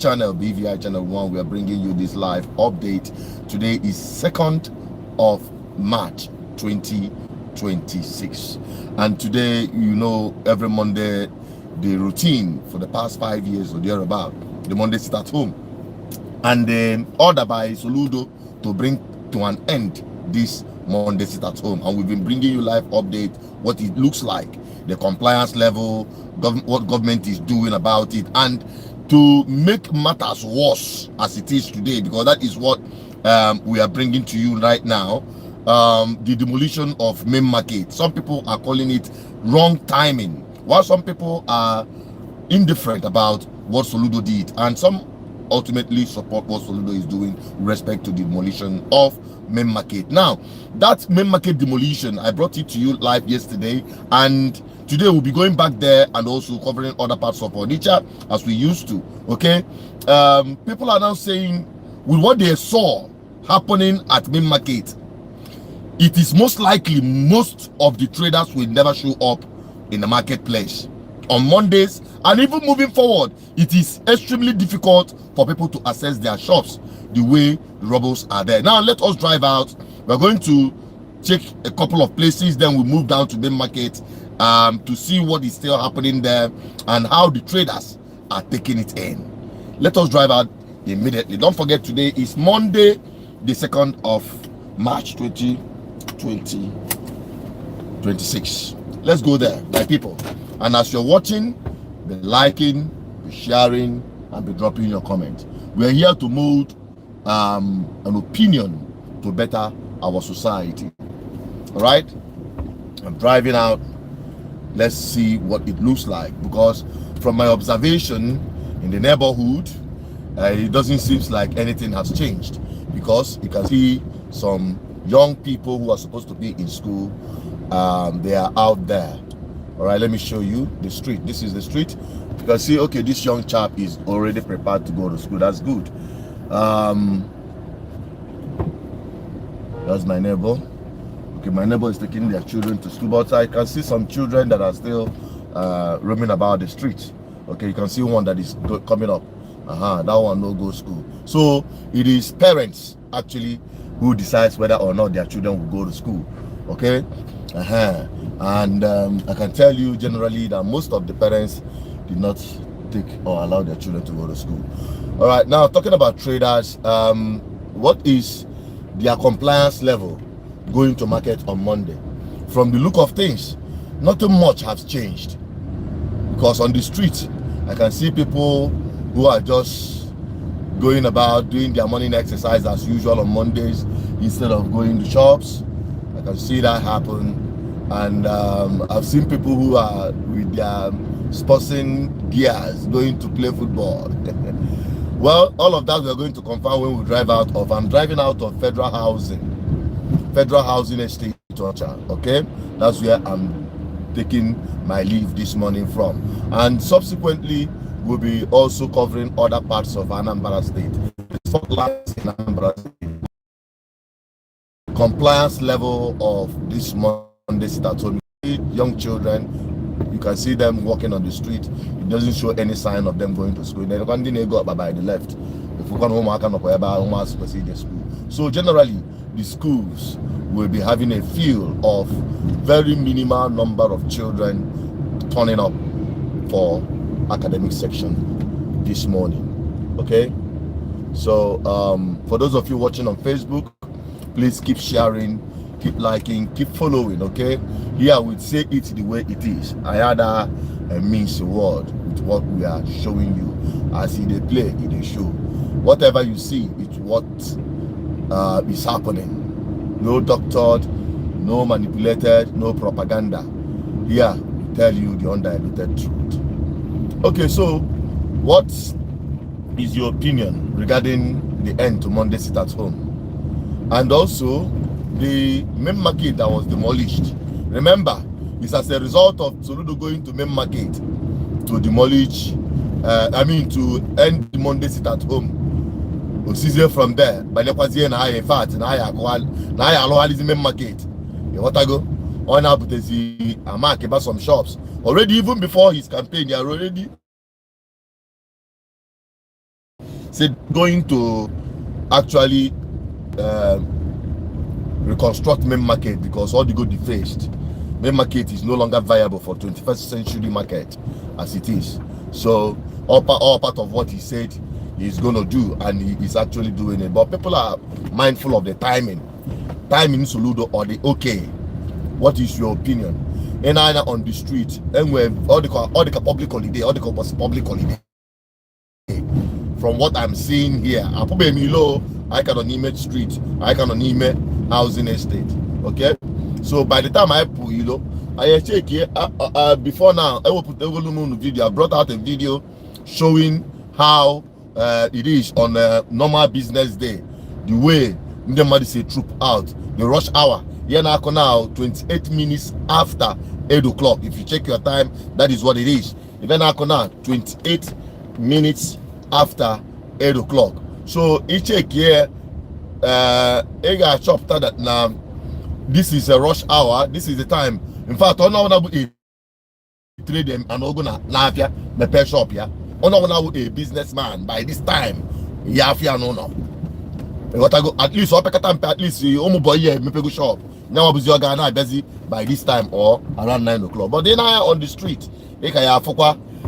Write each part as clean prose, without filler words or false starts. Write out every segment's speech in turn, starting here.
channel, BVI channel 1. We are bringing you this live update. Today is 2nd of March 2026, and today, you know, every Monday the routine for the past 5 years or thereabout, the Monday sit at home, and then order by Soludo to bring to an end this Monday sit at home. And we've been bringing you live update, what it looks like, the compliance level, what government is doing about it, and to make matters worse as it is today, because that is what we are bringing to you right now, the demolition of main market. Some people are calling it wrong timing, while some people are indifferent about what Soludo did, and some ultimately support what Soludo is doing with respect to the demolition of main market. Now, that main market demolition, I brought it to you live yesterday, and today we'll be going back there and also covering other parts of Onitsha as we used to. Okay, people are now saying with what they saw happening at main market, it is most likely most of the traders will never show up in the marketplace on Mondays, and even moving forward, it is extremely difficult for people to access their shops the way the rebels are there. Now let us drive out. We're going to check a couple of places, then we move down to main market to see what is still happening there and how the traders are taking it in. Let us drive out immediately. Don't forget, today is Monday, the 2nd of March 2026. Let's go there, my people. And as you're watching, be liking, be sharing, and be dropping your comment. We're here to mold an opinion to better our society. All right, I'm driving out. Let's see what it looks like, because from my observation in the neighborhood, it doesn't seem like anything has changed, because you can see some young people who are supposed to be in school. They are out there. All right, let me show you the street. This is the street. You can see, okay, this young chap is already prepared to go to school. That's good. That's my neighbor. Okay, my neighbor is taking their children to school, but I can see some children that are still roaming about the street. Okay, you can see one that is coming up. That one no go school. So it is parents actually who decides whether or not their children will go to school. Okay, and I can tell you generally that most of the parents did not take or allow their children to go to school. All right, now talking about traders, what is their compliance level going to market on Monday? From the look of things, nothing much has changed, because on the street I can see people who are just going about doing their morning exercise as usual on Mondays instead of going to shops. I can see that happen, and I've seen people who are with their sporting gears going to play football. Well, all of that we are going to confirm when we drive out of. I'm driving out of Federal Housing Estate, okay? That's where I'm taking my leave this morning from, and subsequently we'll be also covering other parts of Anambra State. The spotlight in Anambra State. Compliance level of this Monday start. So young children, you can see them walking on the street. It doesn't show any sign of them going to school. They go up by the left. If we can home school. So generally, the schools will be having a feel of very minimal number of children turning up for academic section this morning. Okay, so for those of you watching on Facebook, please keep sharing, keep liking, keep following. Okay, here we say it the way it is. I had a means word with what we are showing you. As they play, they show. Whatever you see, it's what is happening. No doctored, no manipulated, no propaganda. Here we tell you the undiluted truth. Okay, so what is your opinion regarding the end to Monday sit at home? And also the main market that was demolished. Remember, it's as a result of Soludo going to main market to demolish, to end the Monday sit at home. We'll from there. But in fact, now I the main market. You want to go? On now, but I mark about some shops already. Even before his campaign, they are already said going to actually reconstruct main market because all the go defaced. Main market is no longer viable for 21st century market as it is. So all part of what he said he's going to do, and he is actually doing it. But people are mindful of the timing in Soludo, or the okay. What is your opinion? And either on the street, and where all the public holiday, all the public holiday. From what I'm seeing here, I probably Milo, I can on image street, I can on image housing estate. Okay, so by the time I put I check here before now. I will put the video. I brought out a video showing how it is on a normal business day. The way the money say troop out, the rush hour. Here now 28 minutes after 8 o'clock. If you check your time, that is what it is. Even now 28 minutes after 8 o'clock. So you check here, I got chopped that now. This is a rush hour. This is the time. In fact, on our trade them and gonna lafia the pet shop here. On our a businessman by this time. Yafia no. What I go at least at least you boy here me pego shop. Now was your Ghana busy by this time or around 9 o'clock. But then I on the street.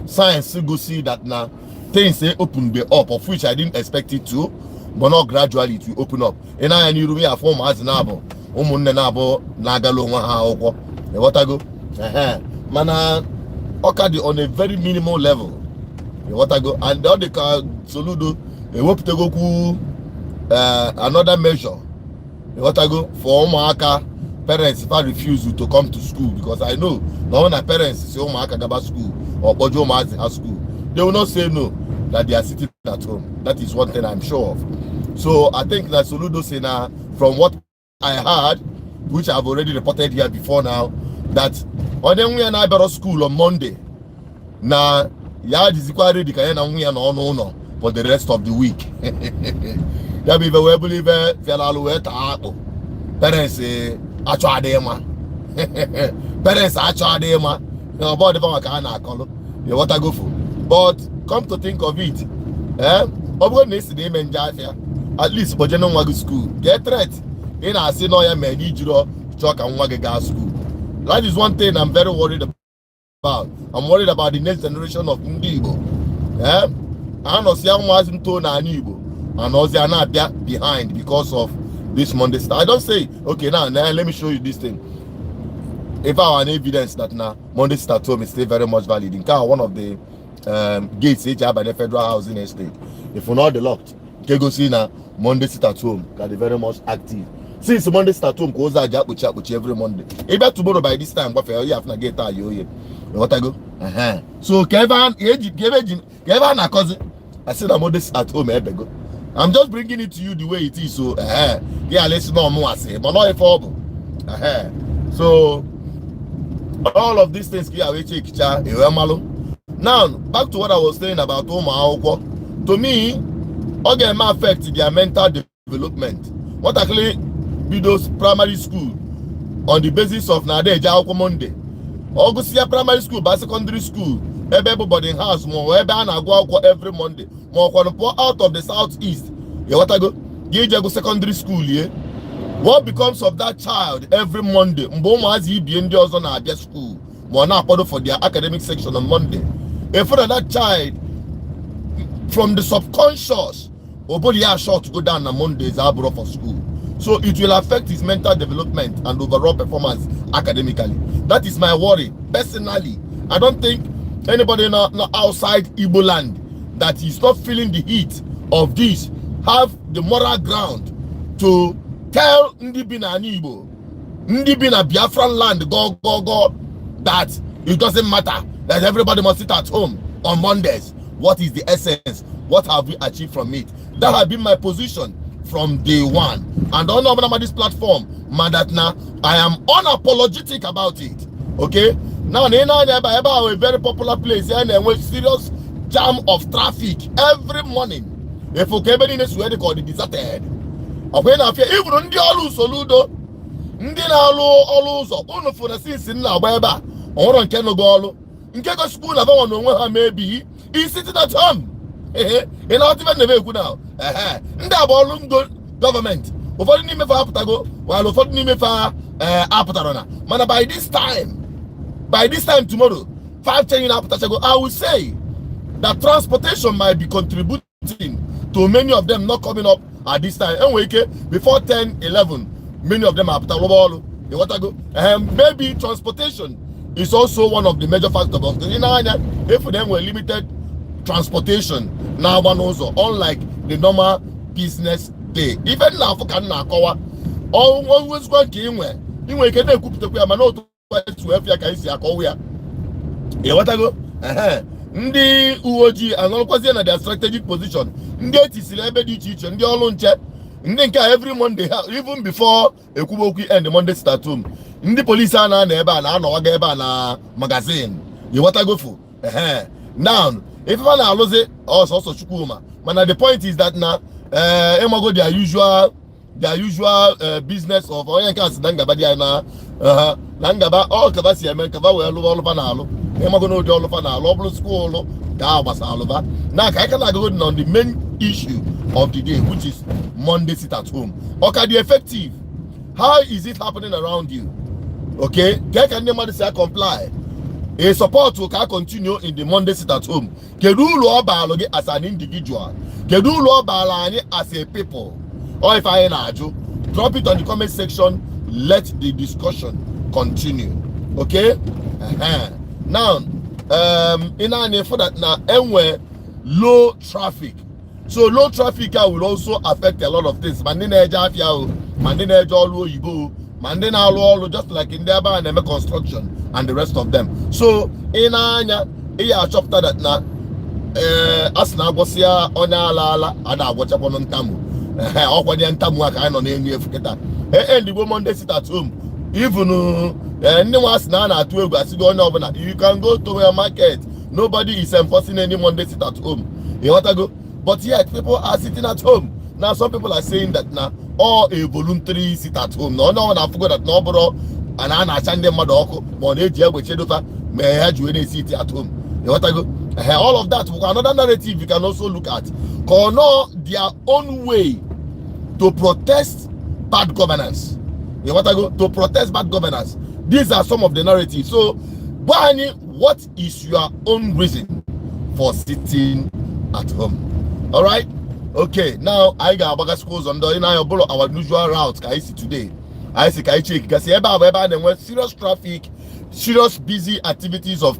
Science go see that now things say open the up, of which I didn't expect it to, but not gradually to open up. And I knew we are form as nabo. Nabo Nagalo what I go? Mana Okadi on a very minimal level. What I go and the other car Soludo they hope to go another measure. What I go for Omaka parents if I refuse to come to school, because I know now when parents say Omaka Gaba school or Bojo Mazi school, they will not say no, that they are sitting at home. That is one thing I'm sure of. So I think that Soludo say now, from what I heard, which I've already reported here before now, that on them we are now school on Monday. Now yeah, this is quite ready no for the rest of the week. That be the way believe parents say parents actually about the what I go for. But come to think of it, at least for general school get threat in a senior man chalk and school. That is one thing I'm very worried about. I'm worried about the next generation of Ndibo. I know young wasn't told Anibo and also not behind because of this Monday start. I don't say okay now let me show you this thing. If I have evidence that now Monday start home is still very much valid in one of the gates by the federal housing estate. If we're not locked, you can go see now Monday sit at home can be very much active. Since Monday start home goes out every Monday. Maybe tomorrow by this time, but you have to get you what I go. So Kevin a cousin. I said I'm at home. I'm just bringing it to you the way it is. So yeah, let's know more. Say, but not a problem. So all of these things here we take now back to what I was saying about Oma. To me, again, may affect their mental development. What actually be those primary school on the basis of Nadeja Monday. August primary school, by secondary school, everybody house more every Monday. More out of the southeast. Yeah, what I go? Go secondary school, yeah. What becomes of that child every Monday? Mboma has he be in the school. More now for their academic section on Monday. If for that child from the subconscious, nobody are sure to go down on Mondays for school. So it will affect his mental development and overall performance academically. That is my worry. Personally, I don't think anybody not outside Igbo land that is not feeling the heat of this have the moral ground to tell Ndibina Igbo, Ndibina Biafran land, go, that it doesn't matter, that everybody must sit at home on Mondays. What is the essence? What have we achieved from it? That has been my position from day one. And on this platform, Madatna, I am unapologetic about it. Okay? Now, a very popular place and a serious jam of traffic every morning. If you came in this way, they call it deserted. When I feel even the Soludo, Ndina for the sins in or on Kenogolo, in Keko school, I don't know maybe he's sitting at home. ị na-ọtịbe na ekwu now ndị a bụ ọrụ ngo gọọmenti ụfọdụ n'ime fa apụtago while ụfọdụ n'ime fa apụtara na mana by this time tomorrow 5 10 apụtachago. I will say that transportation might be contributing to many of them not coming up at this time. Anyway, before 10 11 many of them are apụtago. You want to go? Maybe transportation is also one of the major factors. If them were limited transportation now one also, unlike the normal business day. Even now for Canada, always going to get a coup to you want to go? Ndi uoji and na their strategic position. Ndi etisi lebe di chiche ndi olu nche. Ndi nke every Monday even before ekuboku end the Monday start home. Ndi police na ebe na anowaga ebe na magazine. You want to go for? Now, if you want to lose also Chukwuma. But the point is that now emago their usual business of oyankas dangaba dia na nangaba all kabasi amen kaba we all na alu emago no all na alu oblu school ga gbasa aluba. Now I can go on the main issue of the day, which is Monday sit at home. Okay, the effective, how is it happening around you? Okay, can the say comply? A support will continue in the Monday sit at home. Kedu lo ba as an individual, kedu lo ba as a people. Or if I drop it on the comment section, let the discussion continue. Okay? Now, in our for that now, anywhere low traffic. So low traffic will also affect a lot of things. Mandina just like in Deba and Eme construction and the rest of them. So in Anya, chapter that now asna gosia ona lala ada watch upon tamu. And the woman they sit at home. Even you can go to a market. Nobody is enforcing any Monday sit at home. You want to go? But yet people are sitting at home. Now some people are saying that now all a voluntary sit at home. No one I forgot that no bro and I send them madoko may have you any sit at home. You want to go? All of that another narrative you can also look at. Kono their own way to protest bad governance. You want to go to protest bad governance? These are some of the narratives. So, Bani, what is your own reason for sitting at home? All right. Okay. Now I got baga schools on the our usual route. I see today. I see check because there serious traffic, serious busy activities of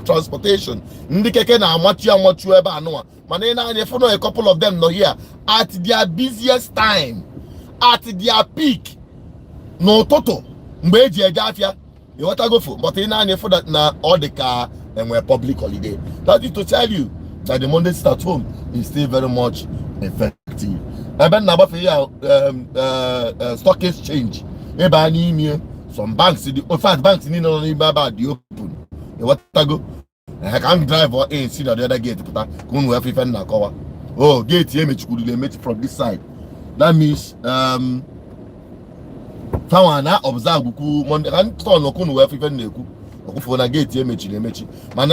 transportation. Ndikeke na amachu ebe anwa. Manena if you know a couple of them no here at their busiest time, at their peak. No toto. Mbeji ejafia. You want to go for? But in any for that now all the car and we're public holiday. That is to tell you that the Monday sit at home is still very much effective. Even now for stock exchange. Some banks, in fact, banks need not even about the open. You want to go? I can't drive or see the other gate. Oh, gate here from this side. That means Fawana observe Monday and turn no kun where even neku. For na gate here mechi. Man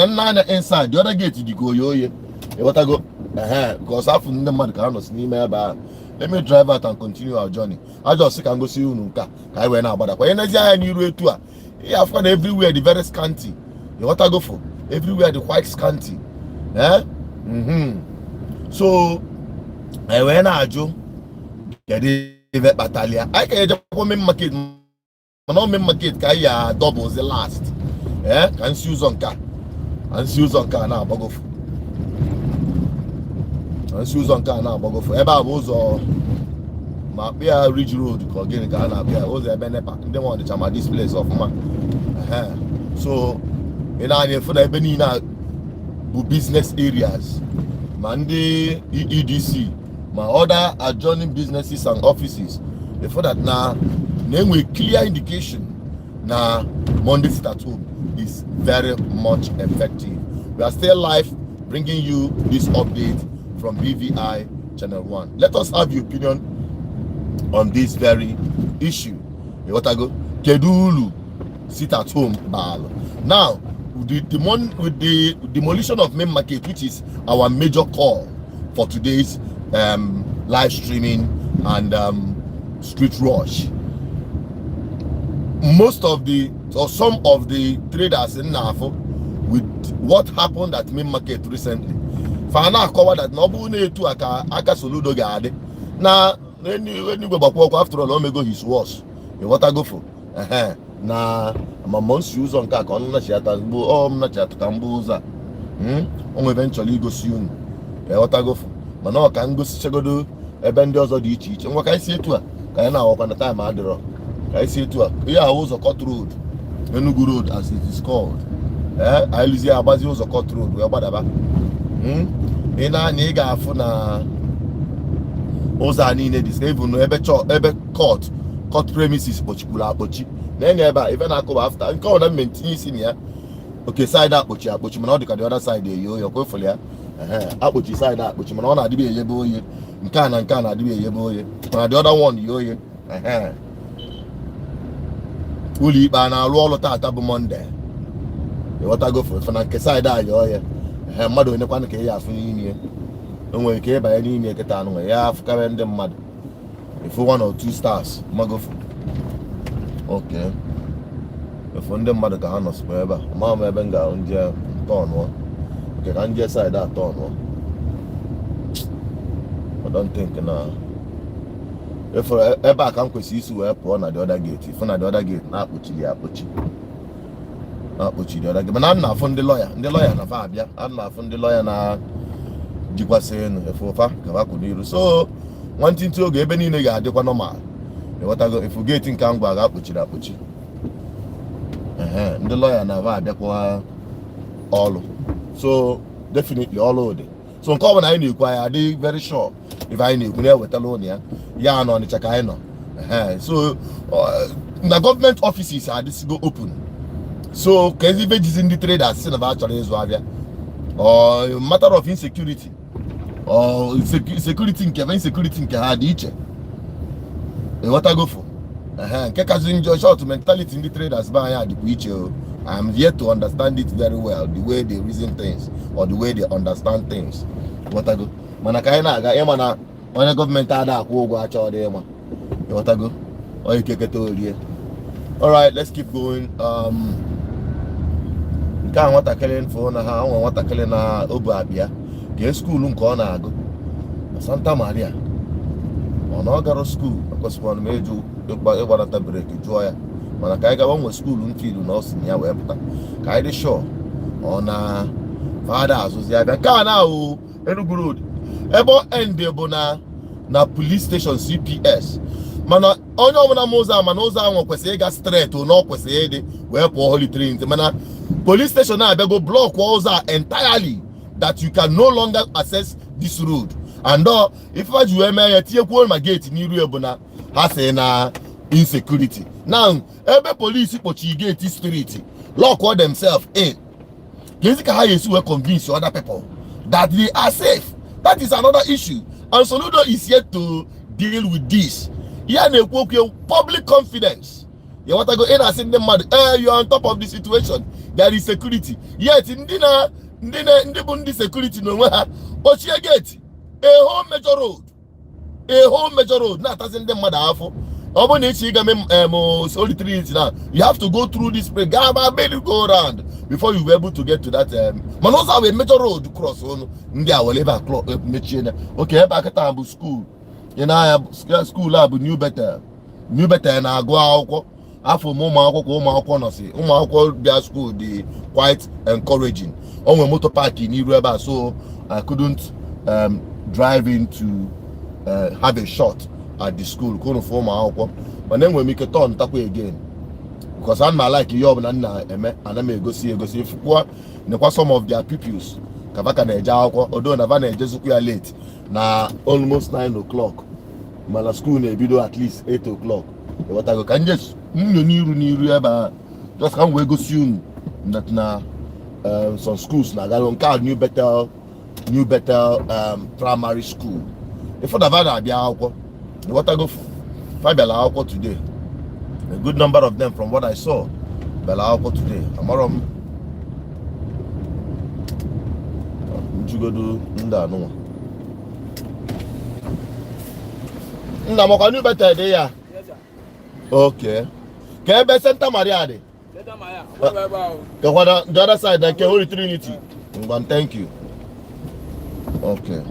inside the other gate you go yo. You want to go? Because after the man cannot see me about. Let me drive out and continue our journey. I just can go see you nunca. I went out, but energy and you too. I've got everywhere the very scanty. You want to go for? Everywhere the quite scanty. So I went out, Joe. Get it battalion. I can just come in market. No market kaya doubles the last. Can use on car. And use on car now, Bogo. And use on car now, Bogo. Eba was Mapia Ridge Road, again, Ghana, was a benepa. They want the chama this place of man. So, in our for the Benina business areas, Monday EDC, my other adjoining businesses and offices. Before that, now, name with clear indication now Monday sit at home is very much effective. We are still live bringing you this update from BVI Channel 1. Let us have your opinion on this very issue. You want to go? Kedulu sit at home ball. Now, with the demolition of main market, which is our major call, for today's live streaming and street rush. Most of the, or some of the traders in Nafo, with what happened at main market recently, Fana covered that Nobu to aka Soludo Gade. Now, when you go back after all, Omega his was. What I go for? Na my month's shoes on Kak on Nachata, Nachata, eventually go soon. What I go for? Mano can go Segodo, a benders or the each. And what I say to her, I now walk on the time I draw. I say to her, yeah, I was a cut road, Enugu Road as it is called. I lose your Abazi was a cut road, where whatever. In a nigga for na Ozani this even court premises, Pochula. Then ever, even I go after and call them maintenance in here. Okay, side up, but you not the other side, you're going for there. Up with you side up, but you not be a yeboy. Can do a yeboy. The other one, you Uli Bana roll of Tatabu Monday. What I go for Fanaka side eye, you her mother in the Panaka for you. Don't worry, care by any Nakatan, you have carried them mud. If 1 or 2 stars, Mago. Okay. If one them mother can us, wherever, Mamma Benga on Jan Ton one. Okay, and just side that Ton one. I don't think now. If ever I can't see you up on the other gate, if on the other gate, not put you there, put you. Not put you the other gate. But I'm not from the lawyer. The lawyer na Fabia. I'm not from the lawyer na Jikwa saying if over Kavaku. So one thing to give any nigga, they were normal. What I go if you get in Kangba, I'll put you that put you. The lawyer na Fabia all. So definitely all over. So in common I knew I did very sure if I knew with Alonia, yeah, no, it's a so the government offices are this go open. So can you is in the traders about or matter of insecurity or security in hard each. What I go for? Short mentality in the traders by the I'm yet to understand it very well, the way they reason things or the way they understand things. What I go? Manakaina, Emana, when a government had a watch all day. What I go? Or you take it all here. Alright, let's keep going. Can't what I killing for now, what I killing Obabia. Get school Lunkona go. Santa Maria. On Ogaro school, because one major about a break, joy. Manakaiga one was school and field no senior web. Kaide show on fathers was there. Now, Enugu Road. Ebo ende bona na police station CPS. Mana onyo mona moza manoza won kwese ga straight o no kwese de we po holy train. Mana police station na be go block walls entirely that you can no longer access this road. And if you eme tie ku my gate ni ru ebona ha say na insecurity. Now, every police pochi gate street lock all themselves in. Basically how you will convince other people that they are safe. That is another issue. And Soludo is yet to deal with this. Yeah, they work with public confidence. You want to go in and say them mad. You are on top of the situation. There is security. Yet in the security no matter. But you get a whole major road. A whole major road. Not as in them mad half. You have to go through this place. Go around before you were able to get to that. Manosa a major road cross on India will ever okay, back at school. You know, school lab new better, and I go out. After their school, the quite encouraging. On my motor park in Ireba, so I couldn't drive in to have a shot at the school. Couldn't form my but then we make a turn tap again. Because I'm like you and I may go see if some of their pupils. Although Navana just late. Now almost 9 o'clock. My school may be at least 8 o'clock. What I can just can't we go soon that now some schools now got called new better primary school. If for the Vada be what I go for Bella today. A good number of them from what I saw. Bella today. Amarom. You go do no. No, can you better there? Yes, sir. Okay. Can you be Santa Maria? Santa Maria. The other side, like Holy Trinity. Thank you. Okay.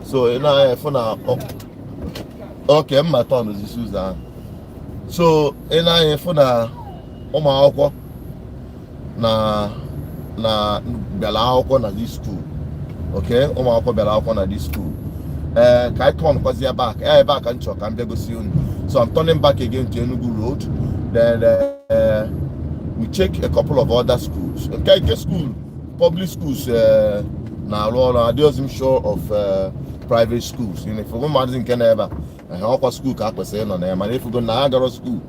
So you know, for now. Okay, my turn is Susan. So you know, for now, na bịara akwụkwọ na this school. Okay, ụmụ akwụkwọ bịara akwụkwọ na this school. Ka I turn kwazi back. Back and chọ ka m bịa gosi unu. So I'm turning back again to Enugu Road. Then we check a couple of other schools. Okay, school, public schools na arụ ọrụ. Adịghịzi sure of private schools. You know, if we madịzi nke na ebe a, ọkwa school ka a kwesịrị ịnọ na ya, mana if we go na agaro school.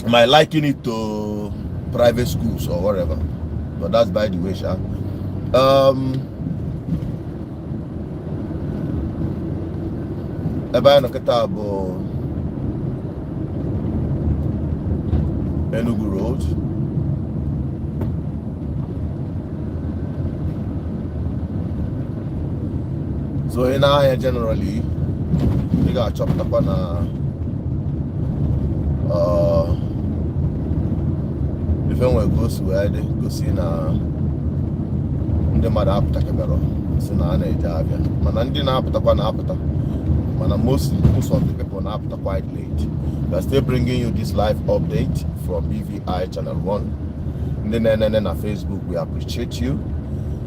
Am I liking it to private schools or whatever? But that's by the way, sha. Ebe anyị nọkịta bụ Enugu Road. So in here generally, we got chopped up on if anyone goes to where they go see na ndị mmadụ apụta kebero si na ana eje abịa mana ndị na-apụtakwa na-apụta mana most of the people na-apụta quite late. We are still bringing you this live update from BVI channel 1. Ndị na-enene na Facebook, we appreciate you.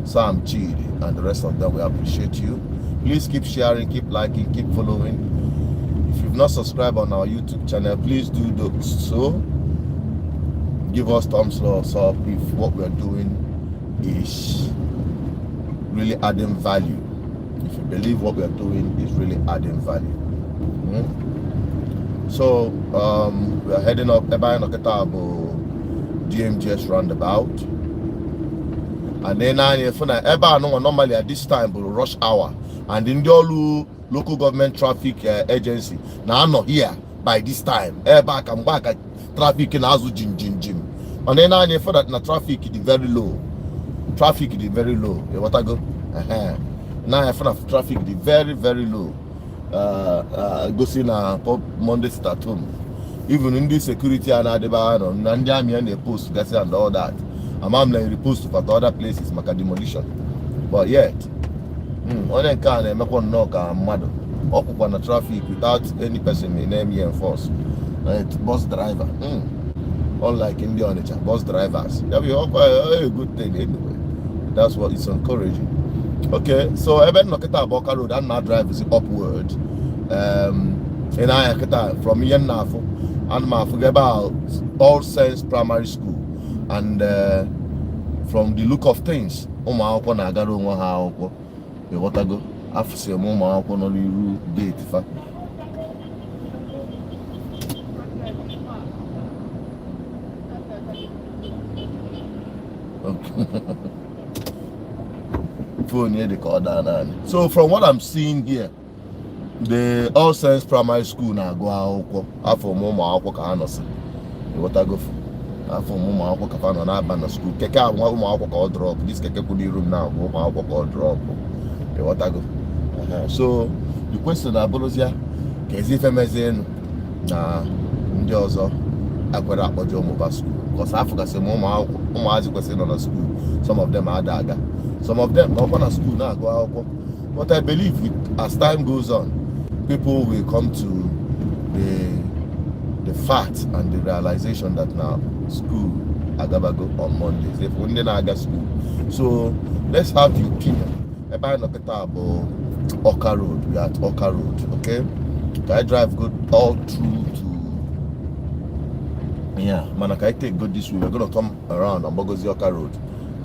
Sam Chidi and the rest of them, we appreciate you. Please keep sharing, keep liking, keep following. If you've not subscribed on our YouTube channel, please do so. Give us thumbs up if what we're doing is really adding value. If you believe what we're doing is really adding value. So we are heading up DMGS roundabout. And then normally at this time will rush hour. And in the local government traffic agency now I'm not here by this time. Back and back at traffic in Azu Jim. And then I for that traffic is very low. Traffic is very low. What I go? Now I find traffic is very low. Go see na Monday start home. Even in this security and the post and all that. I'm like repost for other places, make a demolition. But yet, one can make one knock and mad up on the traffic without any person in name enforce. Bus driver. Unlike in the nature, bus drivers. That will be a good thing anyway. That's what it's encouraging. Okay, so even Noketa Boka Road and now drive is upward. And I from here now and I forget about All Saints Primary School. And from the look of things, na agaro nwa ha akwụkwọ. You want to go? After ụmụ akwụkwọ no iru gate fa. Phone here, they call that. So from what I'm seeing here, the All Saints Primary School na go akwụkwọ. Afọ ụmụ akwụkwọ ka ha nọ. You want to go? Afọ ụmụ akwụkwọ ka fa nọ na-aba na school. Keke ahụ ụmụ akwụkwọ ka ọ drop. This keke put the room now. Ụmụ akwụkwọ ka ọ drop. You want to go? So the question abụrụzia ka ezi ife mezienu na ndị ọzọ akwere akpọje ụmụba school. Because afọ gasị ụmụazị kwesịrị nọ na school. Some of them ada aga. Some of them go na school na-agụ akwụkwọ. But I believe as time goes on, people will come to the fact and the realization that now school agabago on Mondays. If we didn't aga school, so let's have you keep about Oka Road. We are at Oka Road, okay? I drive good all through to man. I take good this way. We're gonna come around and Bogozi Oka Road.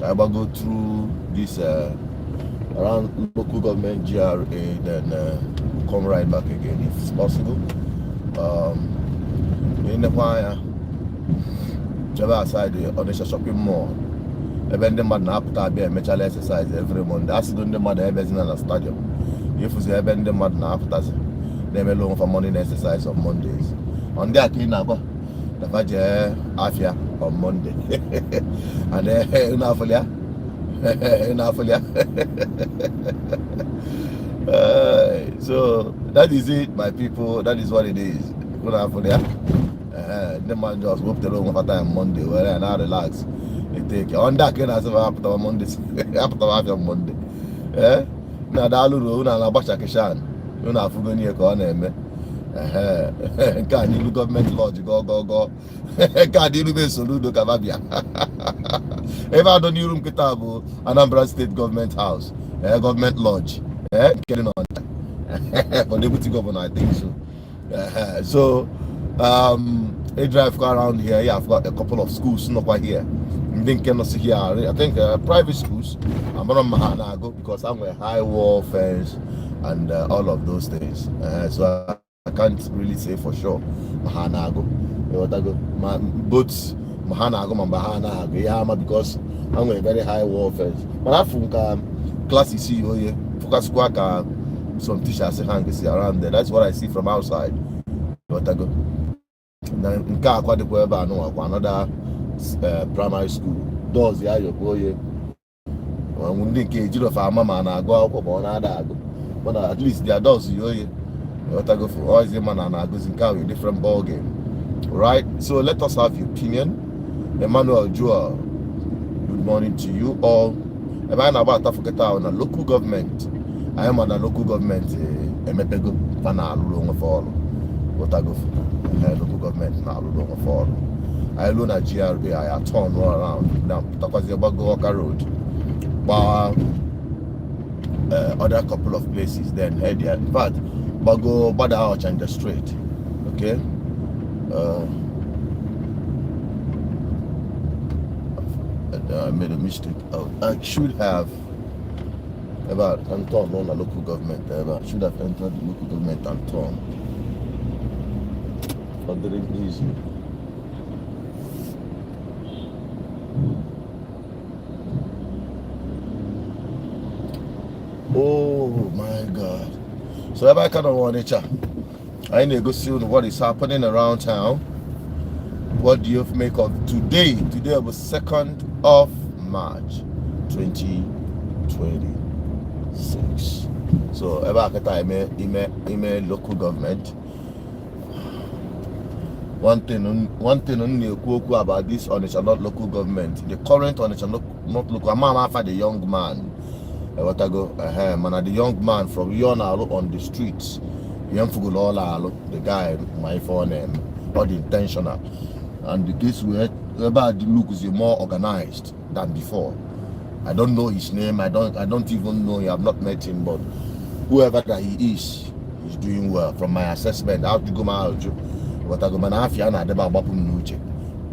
I go through this around local government GRA, then come right back again if it's possible. In the fire, outside the Odessa shopping mall. Even the man up to be a metal exercise every Monday. That's the mother ever in a stadium. If you say even the man up to they may loan for morning exercise on Mondays. On that clean up the Vaja Afia on Monday. And then So that is it, my people. That is what it is. The man just whooped the room after Monday. Well, and now relax. You take on that kind of stuff after Monday. After Monday. Now that little na Basha Kishan. You know, for going here, can't you government lodge? Go. Can't you be Soludo Cavabia? If I don't room Kitabu, Anambra State Government House, Government Lodge, getting on for deputy governor, I think so. So, a drive car around here. Yeah, I've got a couple of schools not quite here. Here, I think private schools. I'm on Mahanago because I'm a high wall fence and all of those things. So I can't really say for sure. Mahanago, both Mahanago and Bahanago, yeah, because I'm a very high wall fence. But I think class is here. Focus squawk. Some teachers around there. That's what I see from outside. Another primary school. Doors yeah you go here. But at least their doors you here. For all the man and goes in a different ball game. Right? So let us have your opinion. Emmanuel Joa, good morning to you all. If I'm about to forget on a local government. I am on a local government, Emepego, Panalu, for what I go for. Local government, now, for I alone at GRB, I turn all around. Now, because the Bago Road, but other couple of places then head there. But Bago, Bada Arch and the straight. Okay? I made a mistake. I should have. About Anton on a local government. Should have entered the local government Anton. Very easy. Oh my God. So everybody kind of want nature. I need to go see what is happening around town. What do you make of today? Today was 2nd of March 2020. So every time email local government. One thing about this Onitsha not local government. The current Onitsha not local. I'm after the young man. What I go man, the young man from Yonalo on the streets. The guy, my phone name, not intentional. And the case where the look is more organized than before. I don't know his name. I don't even know. I have not met him, but whoever that he is doing well. From my assessment, how to go out.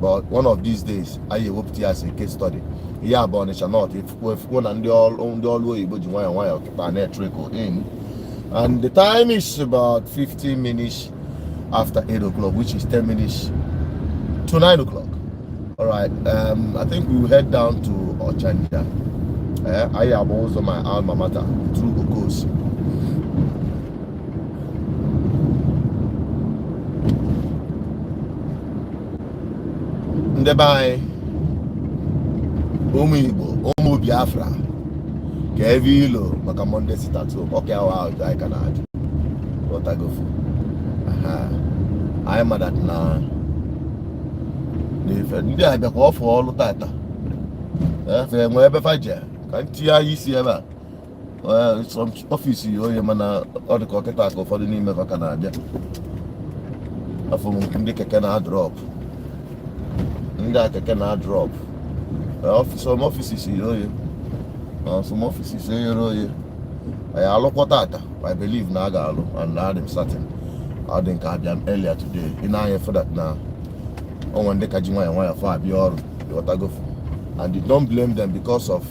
But one of these days, I hope to as a case study. Yeah, about it not. If one and all way, but you want trickle in, and the time is about 15 minutes after 8 o'clock, which is 10 minutes to 9 o'clock. All right, I think we will head down to Ochanja. I am also my alma mater through Okos. Ndebai Umu Biafra Kevilo maka Monday sit at home. Okay, how I can add what I go for. I am at that now. Ndị abịa kwa ọfọ ọlụ tata efe nwe ebe faje ka nti ya isi ebe a some office yi onye mana ọ dị ka ọkịta ka ụfọdụ n'ime ka na-abịa afọ ndị keke na-drop ndị keke na-drop some offices yi onye some offices eyere onye anyị alụkwa tata I believe na a ga-alụ and I'm certain ọ dị nke abịa earlier today ị na-anya for that na and you don't blame them because of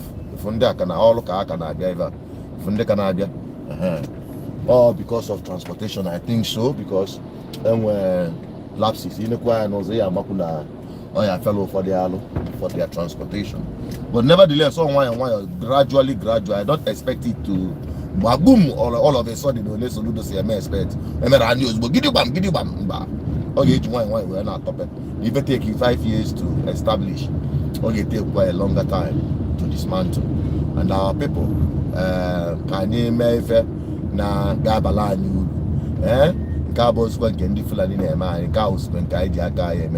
or because of transportation. I think so, because lapses in the choir knows they are makula or your fellow for their transportation. But nevertheless, gradually, I don't expect it to boom all of a sudden when Soludo say I expect. Give you bam. Okay, we're not top it. It may take you 5 years to establish. Okay, take quite a longer time. to dismantle. And our people can na gabala new Cabos when can different in a man, cows when guide your guy and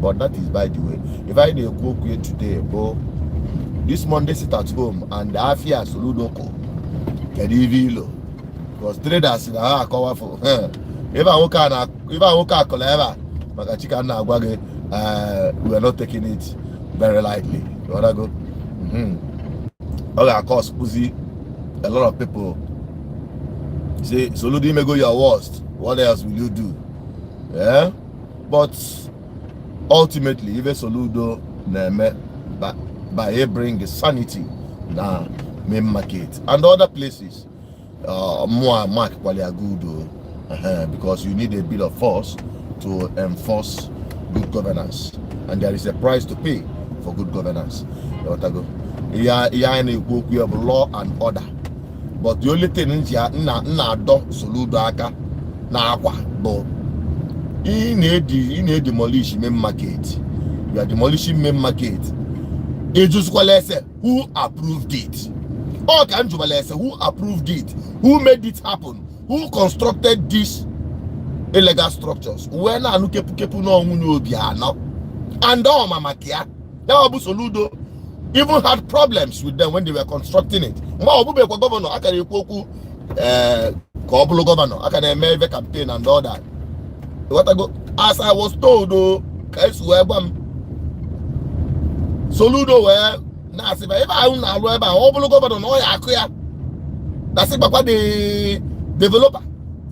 but that is by the way. If I do cook here today, bro, this Monday sit at home and the Afia Soludo Kedivilo. Because traders in a powerful. If I walk out Coleva, Makachika Nagwage, we are not taking it very lightly. You wanna go? Okay, of course, Pussy, a lot of people say, Soludo may go your worst. What else will you do? Yeah? But ultimately, even Soludo, by bring sanity na main market and other places, more mark quality good because you need a bit of force to enforce good governance, and there is a price to pay for good governance. Yeah, law and order, but the only thing is na do Soludo aka na akwa but in a demolish main market. You are demolishing main market. It just say who approved it. All can say who approved it, who made it happen, who constructed these illegal structures. When I look at people no and all Mama Kia, now Abu Soludo even had problems with them when they were constructing it. Governor, I can governor, I can make a campaign and all that. What I go as I was told though, Soludo where na si ba eba un alo eba obolo governor no ya akua. That's it papa the developer.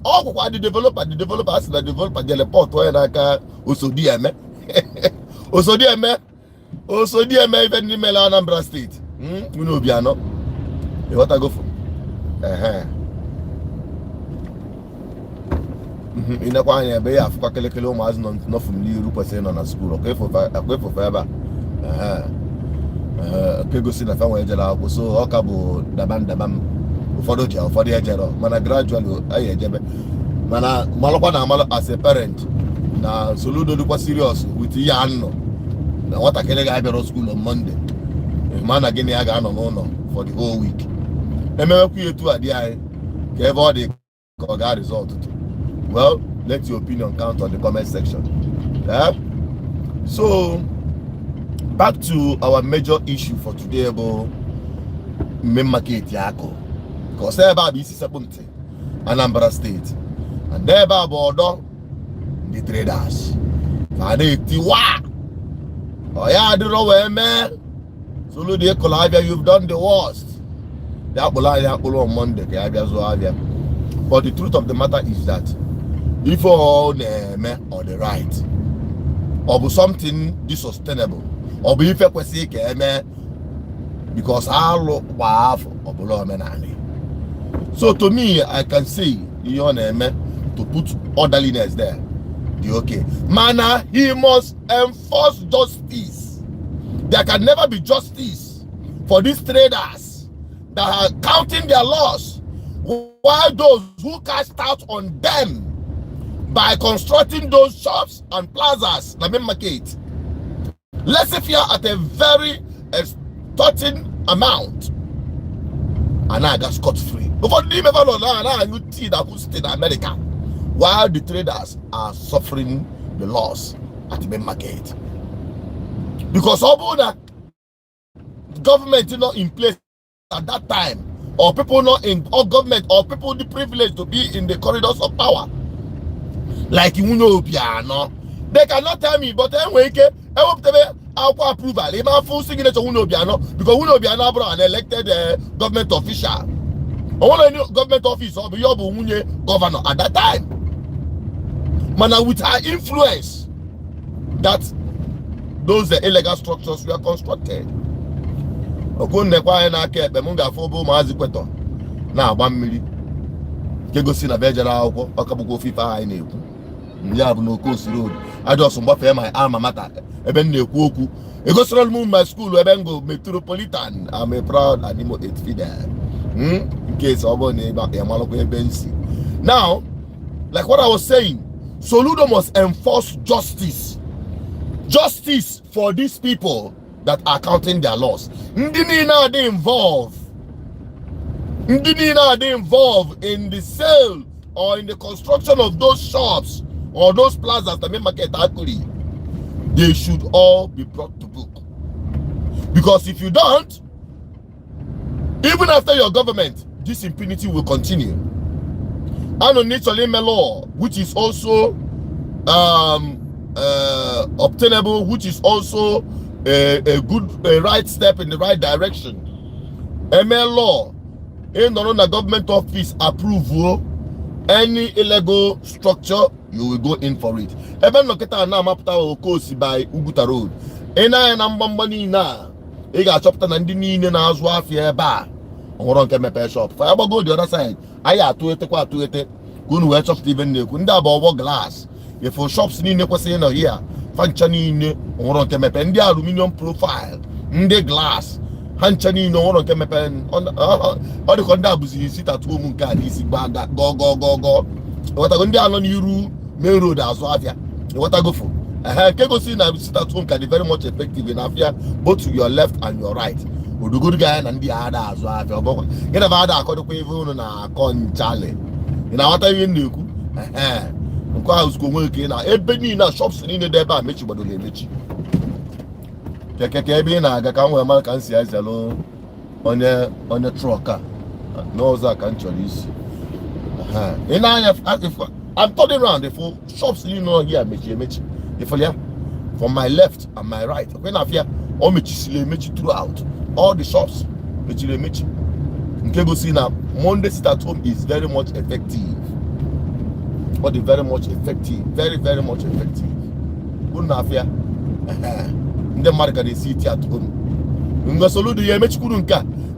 Oh kwa the developer as the developer the report where na ka osodi eme. Osodi eme even ni mela Anambra State. You know Obiano. What I go for? Ina kwa anya be afukwa kelekele o mazi no from Liru person na school. Okay for fiber. Pego si na fa won ejela akwo so oka bu dabam ụfọdụ je ụfọdụ ejero mana gradually ayi ejebe mana malokwa na amalo as a parent na Soludo dukwa serious with ya anno na watakele ga abịara school on Monday mana gini ya ga anọ n'ụlọ for the whole week emewekwu etu adi anyị ka ebe ọ dị ka ọ ga result. Well, let your opinion count on the comment section. So back to our major issue for today about main market yako. Because there about BC Sabunte, Anambra State, and there about the traders. Oh yeah, I don't know where man. Soludo Kolavia, you've done the worst. That on Monday, but the truth of the matter is that if all the or the right or something unsustainable or be because I look of so to me I can say to put orderliness there. Okay, manner he must enforce justice. There can never be justice for these traders that are counting their loss, while those who cashed out on them by constructing those shops and plazas, the main market, let's say if you are at a very extorting amount, and I got scot-free. Before the never know now you see that who's in America, while the traders are suffering the loss at the main market. Because although that government is not in place at that time, or people not in or government or people the privilege to be in the corridors of power, like you know piano, they cannot tell me, but anyway, I hope they will approval. They have full signature piano because piano bro an elected government official. Or any government office or be governor at that time. Man, with her influence that those illegal structures were constructed. Now 1 million. Go see na vegera okabugo FIFA na ekwu. Ya bụ no coast road. I just mgbafe my alma mater. Ebe na-ekwu okwu. Egosoro m my school ebe ngo metropolitan. I'm a proud Animo 8 fidel. In case obo na yamaloko ebe nsi. Now, like what I was saying, Soludo must enforce justice. Justice for these people that are counting their loss. Ndị niile are they involved. Ndị niile are they involved in the sale or in the construction of those shops or those plazas, the main market actually. They should all be brought to book. Because if you don't, even after your government, this impunity will continue. And on naturally law, which is also obtainable, which is also a right step in the right direction. ML law, in the government office approval, any illegal structure, you will go in for it. Even loketa na mapta okosi by Uguta Road. Ena na mbambani na ega chopta na ndi niile na azu afia ebe a. Onworo nke mepe shop. Fa aba go the other side. Aya atuete kwa atuete. Kunu we chop even ne. Kunda aba glass. If for shops niile kwese na here. Fancha niile onworo nke mepe. Ndi aluminium profile. Ndi glass. Hancha niile onworo nke mepe. All the konda abuzi sit at home nke a isi gba go. What I go ndị anọ n'iru main road azu afia. What I go for? Kego see na sit at home can be very much effective in afia, both to your left and your right. The good guy and the other azu afia. You never had a code even na con chale. You know what I mean? Nko house go work na ebeni na shops ni dey ba mechi bodo le mechi. Keke ebe na aga kan we man kan si azelo on a trucker. No za kan cholis. In I'm turning around, if shops you know here, if from my left and my right, when I hear all throughout all the shops, Monday sit at home is very much effective. But very much effective, very much effective. Good enough here. The market is city at home. Soludo you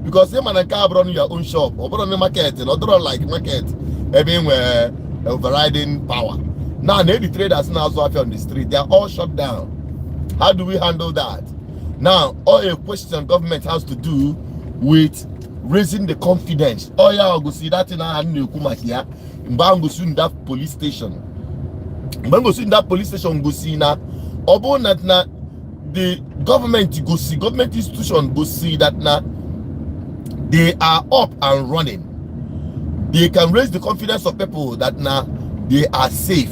because them and a car run your own shop, or run the market, or don't like market. Everywhere overriding power. Now the traders now on the street, they are all shut down. How do we handle that? Now all a question government has to do with raising the confidence. Oh yeah, I'll go see that in our new Kuma here. Go soon that police station. Go soon that police station go see now. Obo that na the government go see, government institution go see that now they are up and running. They can raise the confidence of people that now they are safe,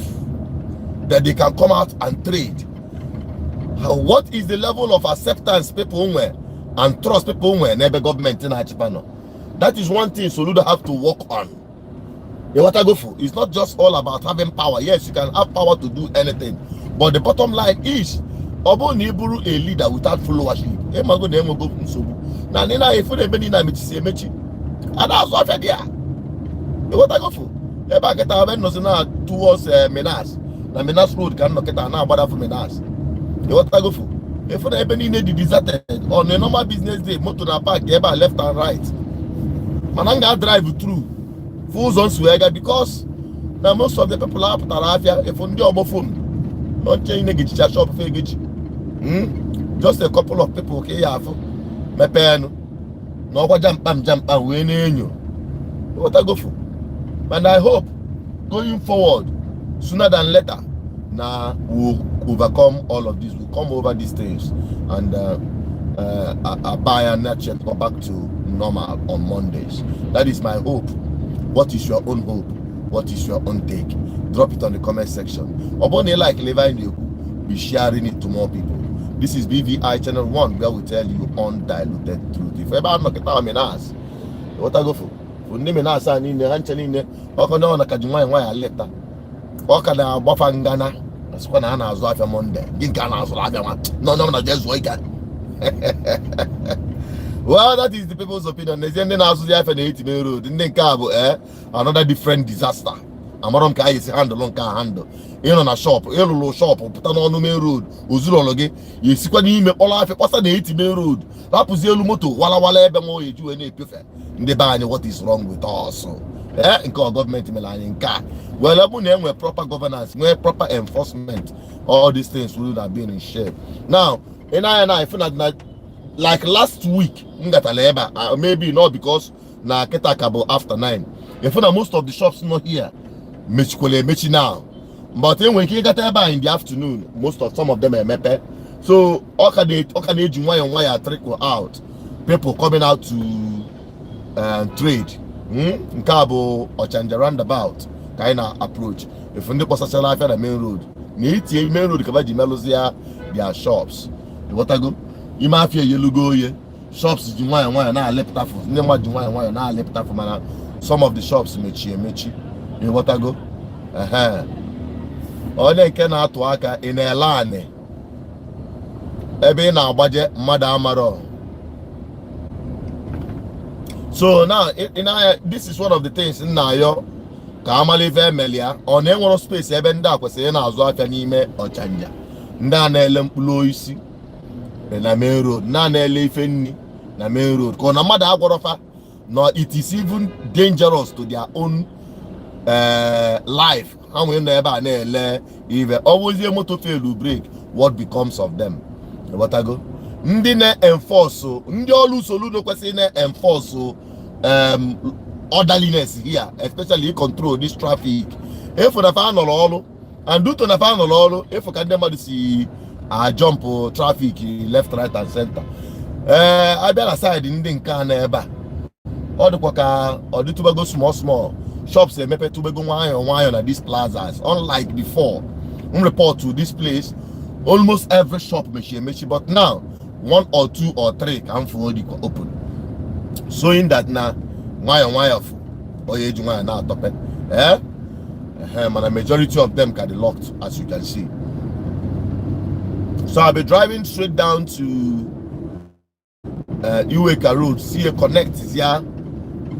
that they can come out and trade. What is the level of acceptance people and trust people never government in Achipano? That is one thing Soludo have to work on. What I go for, it's not just all about having power. Yes, you can have power to do anything, but the bottom line is Obo Niburu a leader without followership. Now, if you mechi, and that's what I did. What I go for? If I get a man towards Menas, the Menas road can not get an hour for Menas. What I go for? If you ever need the deserted on a normal business day, motor park, left and right. Mananga drive through full zones because now most of the people are Tarafia, if on your phone, not changing the shop for just a couple of people, okay, my pen, no jump and winning you. What I go for? And I hope going forward, sooner than later, now we'll overcome all of this. We'll come over these things and buy and nurture go back to normal on Mondays. That is my hope. What is your own hope? What is your own take? Drop it on the comment section. Obone like Levi in the be sharing it to more people. This is BVI Channel 1 where we tell you undiluted truth. If ever I'm not getting what I go for? Nimena sa ni ne hancha ni ne okono na kajumwa nwa leta okana agbafa ngana asikwa na na azu afia Monday ginka na azu afia no na just wake up. Well, that is the people's opinion. Ndị na azu afia na 8 main road ndị nke a bụ another different disaster. Amarom ka isi handle nka handle ịnọ na shop ịlụlụ shop pụta n'ọnụ main road ozuru ọlụ gị yesikwa n'ime kpọrọ afia kpọsa na 8 main road rapụzi elu moto wala ebe nwa eju wee na-epefe ndị be anyị what is wrong with us nke gọọmenti mere anyị nke a well ebe na enwe proper governance nwee proper enforcement all these things would have been in shape. Now in I feel that like last week ngatala ebe maybe not because na ketaka bụ after 9 if na most of the shops not here mechi now but when you get ebe in the afternoon most of some of them are mepe So all can wire trickle out. People coming out to trade. Nkabo or Chanja roundabout kind of approach. If you need social life at the main road, main road cover the Melozia, their shops. The water go. You might feel you go here. Shops is wire now left for wire now left for man. Some of the shops mechi. The water go. All they can out to aka in a line. Ebe na budget Madam Amaro. So now, this is one of the things in Nayo. Kamali Vemelia on any space, even dark was saying as well anime or chanja. Nana Lempuloisi, na main road, Nana Lefeni, na main road. Kona mother Agorofa, no, it is even dangerous to their own life. How we never even always able to fail to break, what becomes of them? What I go? Ndi na enforce so ndi olu Soludo kwesi na enforce so orderliness here, especially control this traffic. If na fa no lolo and due to na fa no lolo, if can dem see jump traffic left, right and center. I be aside ndi nka na eba. All the kwaka or the to go small shops mepe to go one na these plazas, unlike before. Report to this place almost every shop mechi, but now 1 or 2 or 3 can fully open, showing that now wire or age wire now top it. And a majority of them can be locked, as you can see. So I'll be driving straight down to Uweka Road, see a connect is here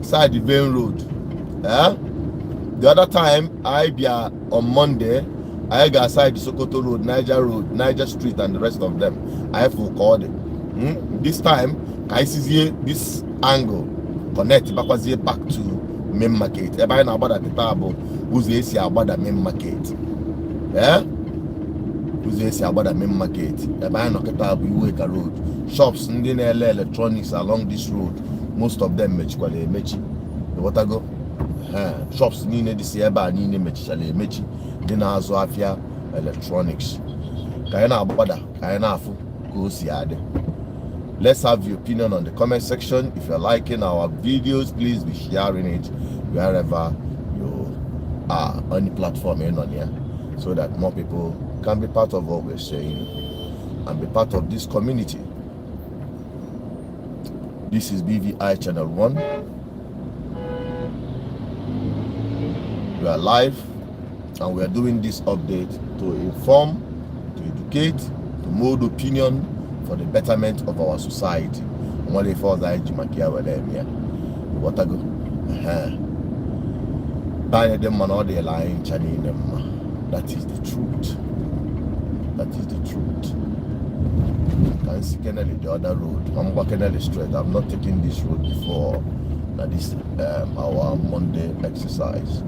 side the main road. The other time I be on Monday, I got side the Sokoto Road, Niger Street, and the rest of them. I have to call it. This time, I see this angle connect back to main market. Everybody know about the table. Who's the about the main market? Who's the about the main market? Everybody know about Uweka Road. Shops in the electronics along this road. Most of them mechi. The water go. Shops ni ne disi eba ni ne mechi. Dina azo afia electronics. Kayana abada, kayana afu, go see ade. Let's have your opinion on the comment section. If you're liking our videos, please be sharing it wherever you are on the platform on here, so that more people can be part of what we're saying and be part of this community. This is BVI Channel 1. We are live. And we are doing this update to inform, to educate, to mold opinion for the betterment of our society. What if all that what I go? Buy them man all the lying Chinese them. That is the truth. That is the truth. Can see Kennedy the other road. I'm walking Kennedy straight. I've not taken this road before. That is our Monday exercise.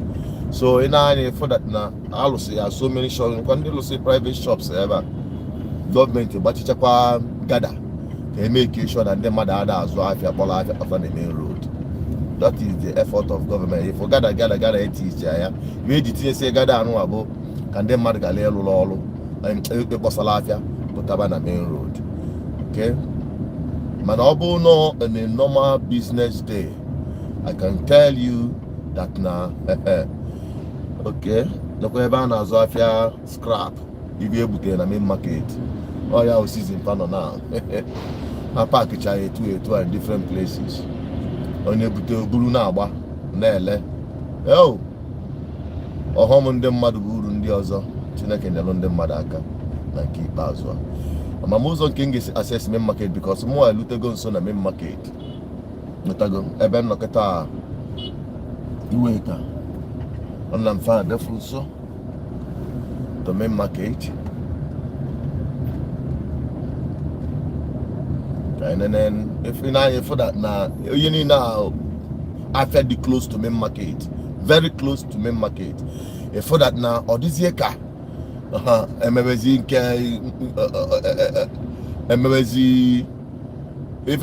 So in for that now, I will say so many shops. When they say private shops, government, but it's a gather. They make sure that them other as well if you after the main road. That is the effort of government. If you gather, it is there. We did say gather no abo. Can them mad gale lolo and the bosalafia put up on the main road. Okay. Manobo no in a normal business day. I can tell you that now. Okay, the Kwebana Zafia scrap. If you're able to in the main market, oh, yeah, season panel now. I package I two in different places. On your Bulunaba, Nele. Oh, or home on them mad Burun the other, Chinak and the London Madaka, and keep as well. My Muslim King is assess main market because more Lutagon son a main market. Lutagon, Eben Lokata, Uweka. And I'm fine, the fruit so the main market. And then if you know for that now, you need now after the close to main market, very close to main market. If for that now, or this year car, if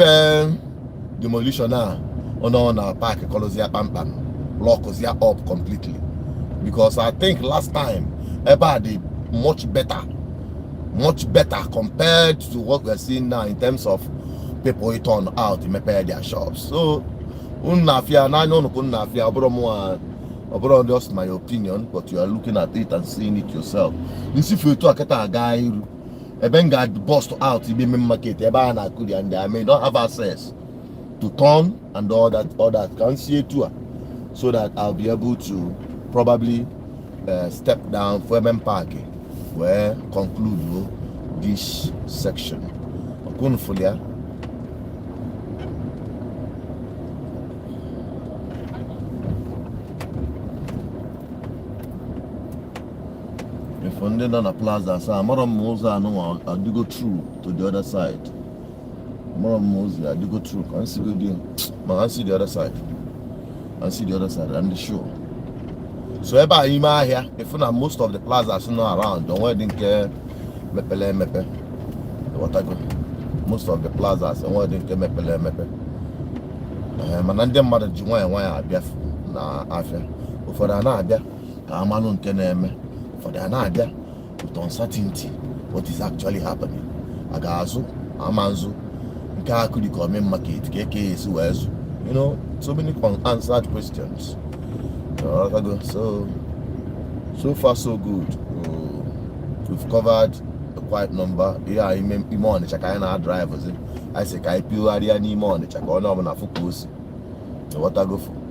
demolition now, on our park, Colosia Pam block us here up completely. Because I think last time Eba did much better much better compared to what we're seeing now in terms of people who turn out to repair their shops. So, just my opinion, but you are looking at it and seeing it yourself. If you talk at a guy, a benga bust out in the market, and I may not have access to turn and all that can see it too, so that I'll be able to probably step down for parking where conclude this section. If on the plaza, so I'm I do go through to the other side. I do go through. I see go there. I see the other side. I see the other side and the show. So everybody here, if most of the plazas are not around, don't worry, didn't care. Mepe. What I go? Most of the plazas, don't worry, didn't care. Mepe. And then mother Juwan why I be na after. For the another, I'm on keneme. For the another, with uncertainty, what is actually happening? Agazu, Amanzu, Kakudi come market, KK is West. You know, so many unanswered questions. So far so good. We've covered a quite number. Yeah, I'm on the Chakana drivers. I say, I feel I need more on the Chakana on a focus. So what I go for?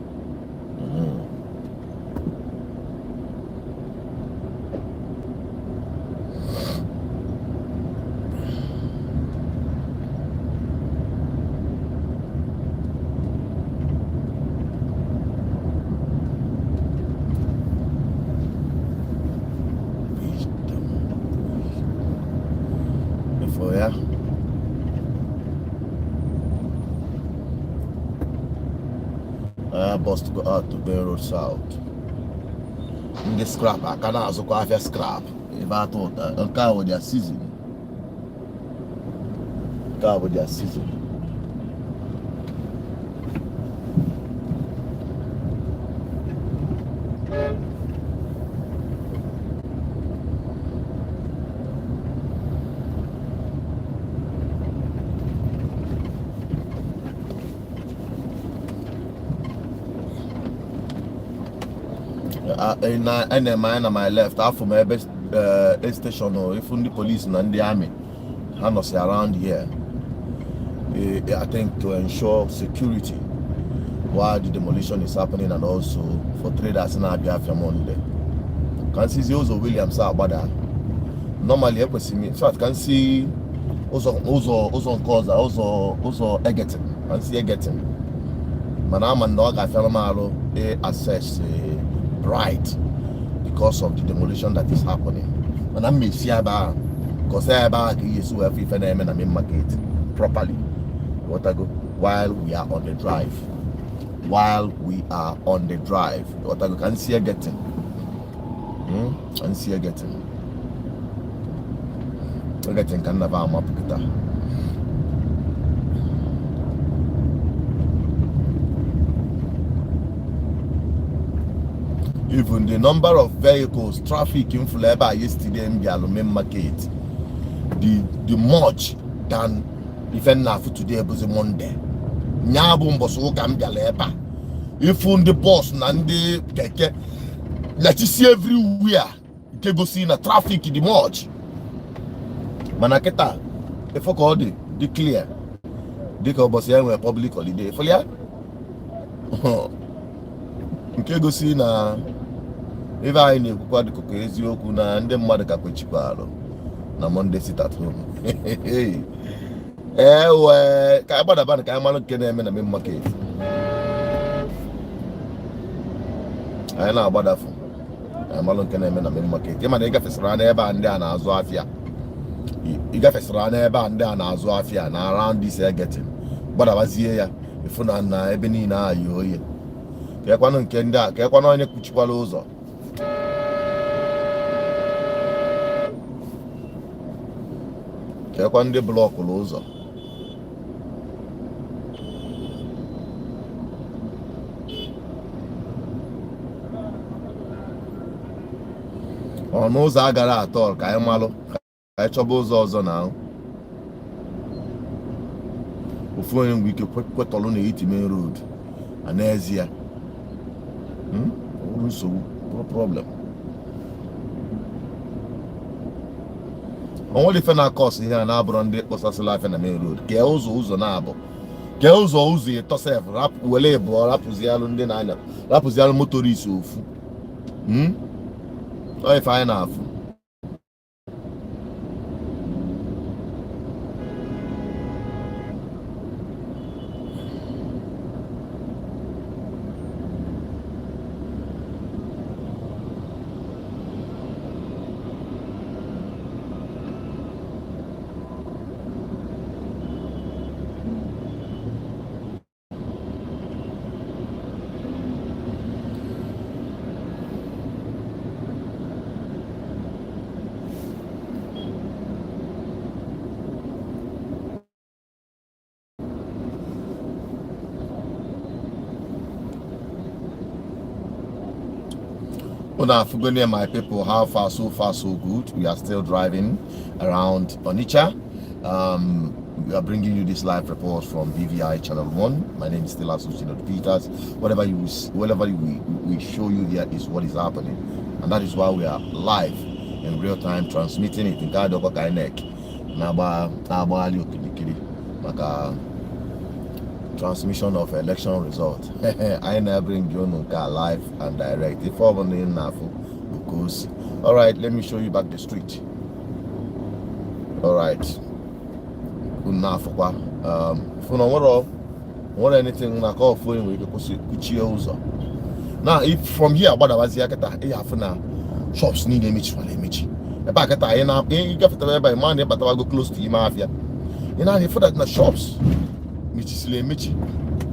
Bus to go out to Bay Road South. In the scrap, I can also go have a scrap. If I thought a car with their season. Car with their season. And then mine on my left, half from my best station or if the police and the army handles around here. I think to ensure security while the demolition is happening and also for traders in Abia Monday. Can see also Williams Abada. Normally I see me. In fact, can see also cause also Egerton. Can see Egerton. Manama and dog I fell assess right because of the demolition that is happening. And I may see about because I is who every phenomenon I market properly. What I go while we are on the drive. What I go can see getting. Can see getting. Getting can never map guitar. Even the number of vehicles, traffic in Fuleba yesterday in the Aluminium market, the much than even now for today was a Monday. Nyabum was so come Galeba. If on the bus, Nandi, Keke, let you see everywhere. You go see in the traffic in the much. Manaketa, if I call the clear, the bus here were public holiday. For ya, you can go see na. If I knew what the cook is, you could and then mother capuchipalo. Na Monday sit at home. Hey, well, Kabada Kaman can in the market. I know about that. I'm alone can in the market. Yamaka is run ever and down as Wafia. You got us run ever and down as Wafia and around this air getting. But I was here if you know Ebony, you here. Kakwan Kenda, Kakwan on your Kuchipalozo. Kakwan de block Lozo. Oh, no Zagara at all, Kayamalo. troubles also now. Before we can put on the 80 main road and there's here. So no problem. Only for our course here and Abrande was life in the main road. Girls who's on Abo. Girls who's here to serve rap Welebo, Rapuzial and then I know. Rapuzial motorist. Oh, if I enough. Well, now, my people, how far so good. We are still driving around Onitsha. We are bringing you this live report from BVI Channel 1. My name is still Soludo Peters. Whatever we show you here is what is happening, and that is why we are live in real time transmitting it in Kadoka Kainek. Transmission of election result. I now bring you live and direct. If because all right, let me show you back the street. All right. What anything na call for we now if from here what was here shops need a mitch for a mitch. The back at I get by money, but I go close to mafia. You know, for that in the shops.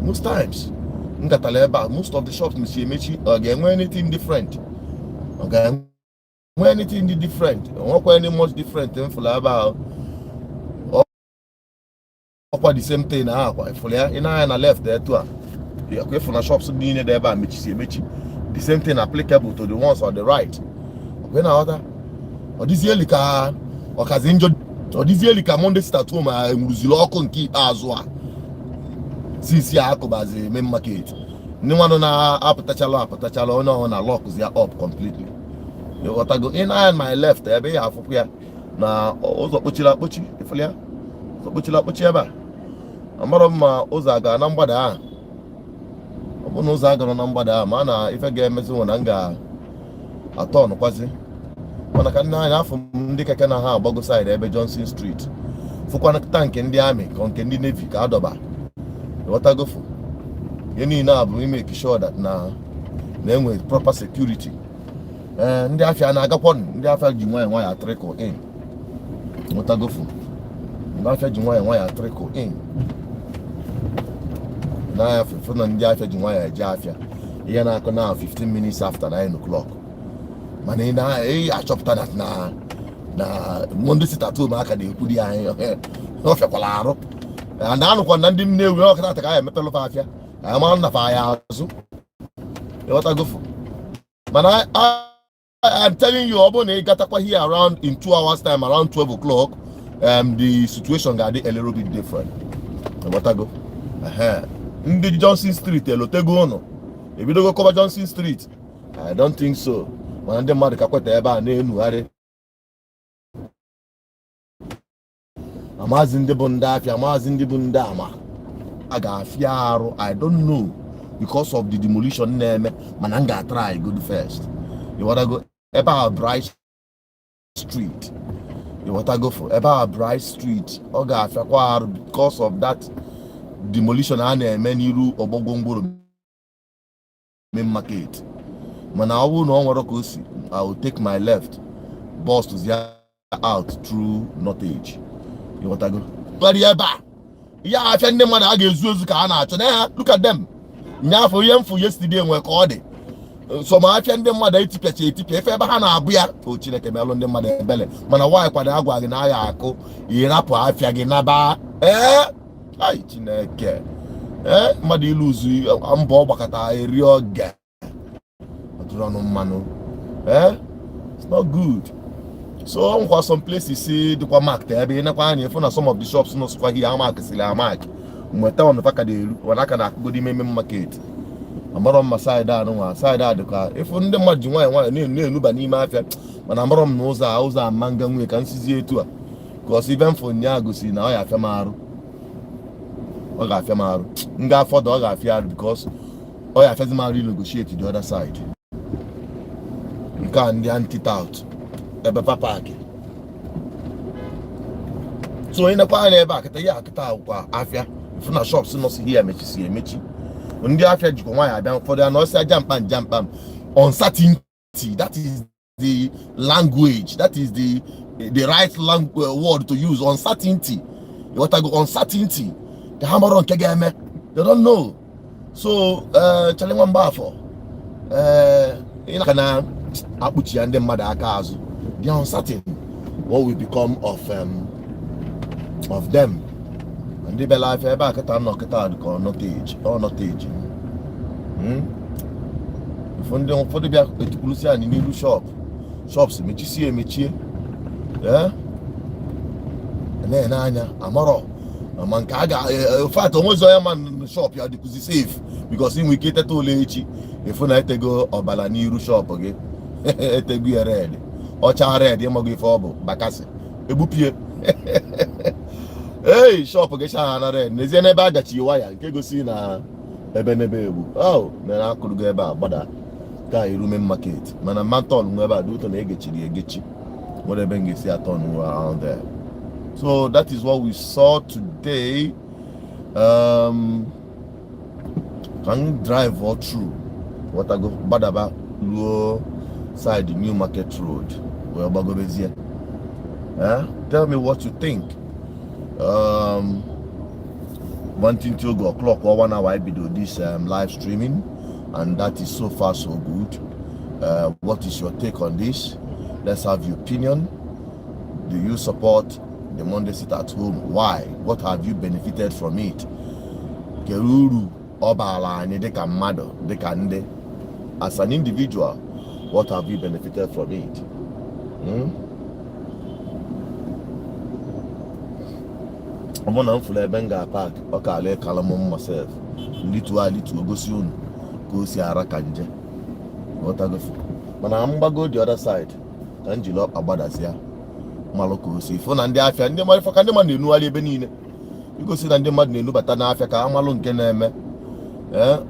Most times, most of the shops, again, anything different. Okay, anything different, any much different than for about the same thing. In I left there too. Yeah, okay, from the shops, the same thing applicable to the ones on the right. When other or this year, or has injured, or this year, Monday start home, I will keep as well. Since ya as a main market, no one on a apatachalo on a lock is up completely. You want to go in and my left, there be half of here. Now, also put you up, if you so put you up, put you ever. A madam Ozaga number da. Ozaga number da, man. If I get me so anger a ton of quasi. When I can half from Dick, I can have Bogo side, Ebe Johnson Street. For one tank in the army, on Kendi Navy, Cardoba. What I go for? You need now we make sure that now then with proper security. And after an agapon, the after you why I trickle in. What I go for? After you why I trickle in. Now for the after you why I jafia. Here now 15 minutes after 9 o'clock. Man, I chopped that now. Now Monday sit at home, I can put the eye off your collar. And now when I didn't know we all got a metal of Afia. I'm on the fire. What I go for? But I'm telling you, Obone got up here around in 2 hours time, around 12 o'clock. The situation got a little bit different. What I go? In the Johnson Street, Lotegono. If you don't go cover Johnson Street, I don't think so. When the mother Kakweta name, Amazing the Bundafia, Amazing the Bundama. I don't know because of the demolition name. Mananga try good first. You want to go about Bright Street. You want to go for about Bright Street. Oga because of that demolition and many rule or Bogongboro main market. Man, I will know what I will take my left bus to the out through Northage. You want to go? But yeah, yeah, I find them when I get Zuzuka. Look at them. Now for yesterday and we're called it. So my find them mother if ever Hana Bia, oh Chineke Melon, the mother belly. Man, a wife when I go in Ayako, Irapa, I fiaginaba. I Chineke. Madi lose you. I'm Bobakata, a real guy. It's not good. So some places see the mark there, be na some of the shops no square here mark sila mark. Mweta on faka de wana kana go di meme market. Amaro ma side no side the car. If on the mad nwa na ba ni ma afia. Mana amaro m no uza manga nwe kan sizie etu a. Because even for nyago si na o ya afia maru. O ga afia maru. Nga afford o ga afia because o ya afia maru negotiate the other side. You can the anti out. Ebe papa ake. So in the kwa na ebe akita ya akita kwa afia. If na shops no see here mechi. When the afia jiko nwa ya bia for the no say jump am. Uncertainty, that is the language, that is the right word to use. Uncertainty. What I go uncertainty. The hammer on kegeme. They don't know. So challenge one bar for in kana abuchi and them mother akazu. They are uncertain what will become of them. And they be life back at not age. For the back to police and in new shops, mechi. Yeah. And then amaro. Mankaga in fact almost man shop you are safe because in we cater to lechi. If you not go or balaniru shop again. Te be red. Or red, you must for Bakase. Ebupie. Hey, shop again, red. Nezene bag that you wire. Can go see na Ebenebebu. Oh, then I could go about Bada. Guy, room market. Man, a manton, whoever do to get whatever you see at on around there. So that is what we saw today. Can drive all through. What I go Badaba low side the New Market Road. Where Bagobezia. Tell me what you think. Wanting to go o'clock or 1 hour I be do this live streaming, and that is so far so good. What is your take on this? Let's have your opinion. Do you support the Monday sit at home? Why? What have you benefited from it? Keruru obala ni deka mado deka nde. As an individual, what have you benefited from it? I'm on full Benga Park. Okay, I like Calamon myself. Little go soon. Go see Arakanje. What I go for? But I'm go the other side. Can you love Abadasia? Maloko see phone and the Afia and the motherfucker man you know Ali Benine. You go see that the man knew but an Africa Amalon Keneme.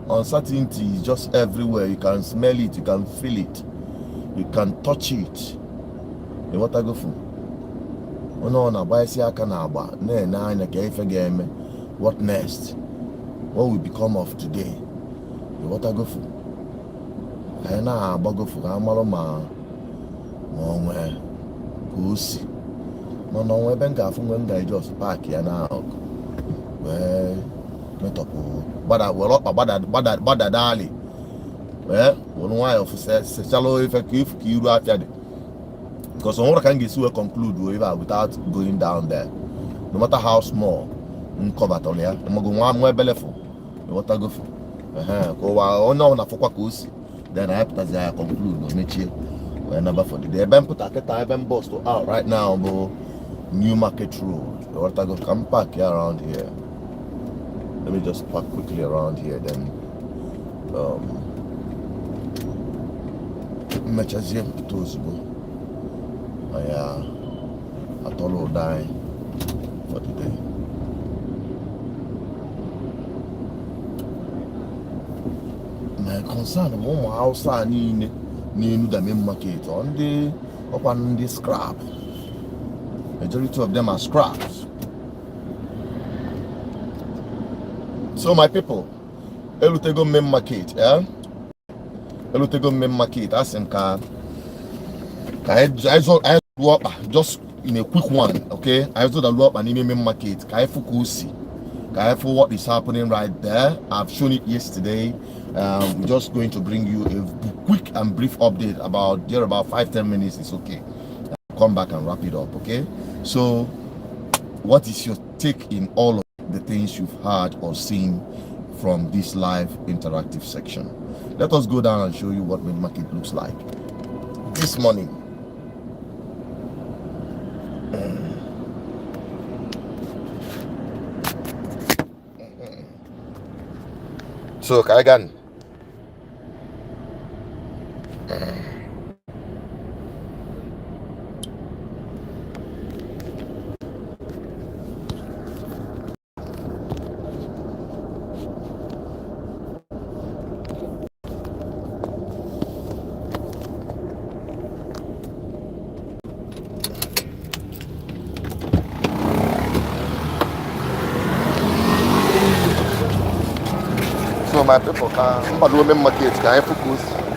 Uncertainty is just everywhere. You can smell it, you can feel it, you can touch it. What I go for? Oh no, na buy see akanaba. Na game. What next? What will become of today? What I go for? I na go for Amaloma. Go see. No, benga from when they just park here now. Well, not up. But I will up about that dali. Well, one why officer shallow effective you after. Because one can get to conclude without going down there. No matter how small, cover on here. I'm going one more bellyful. What I go for? Go on na for then I have to conclude. No, make you. Number for the day. Ben put a Ben bus to out right now, bro. New Market Road. What I go come park here around here. Let me just park quickly around here then. Mechaziem Tozbo. I told die for today. My concern one outside near the main market on the up on the scrap. Majority of them are scraps. So my people, Elutego main market, Elutego main market. I think I just in a quick one, okay? I also do up an main market. Kaifukusi. Kaifu what is happening right there. I've shown it yesterday. We're just going to bring you a quick and brief update about 5-10 minutes. It's okay. I'll come back and wrap it up, okay? So what is your take in all of the things you've heard or seen from this live interactive section? Let us go down and show you what main market looks like this morning. So Kaigan. So my people can women market can focus.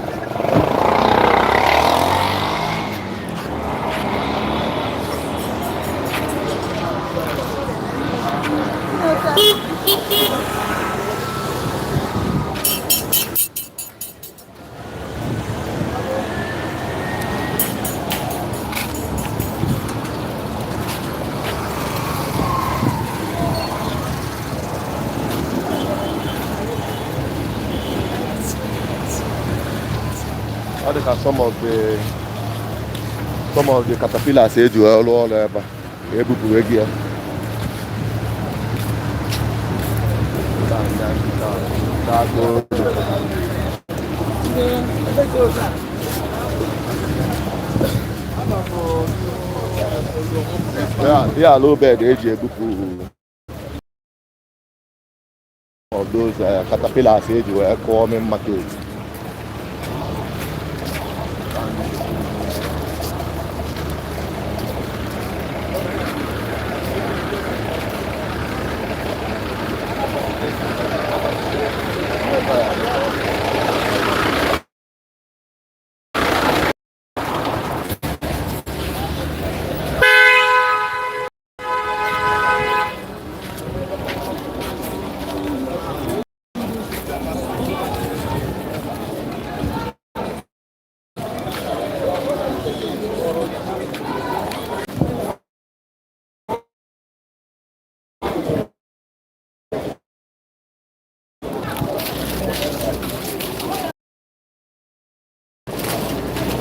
I think some of the caterpillars say you all over. Able to regular. Yeah, a little bit age of those caterpillars age were coming market.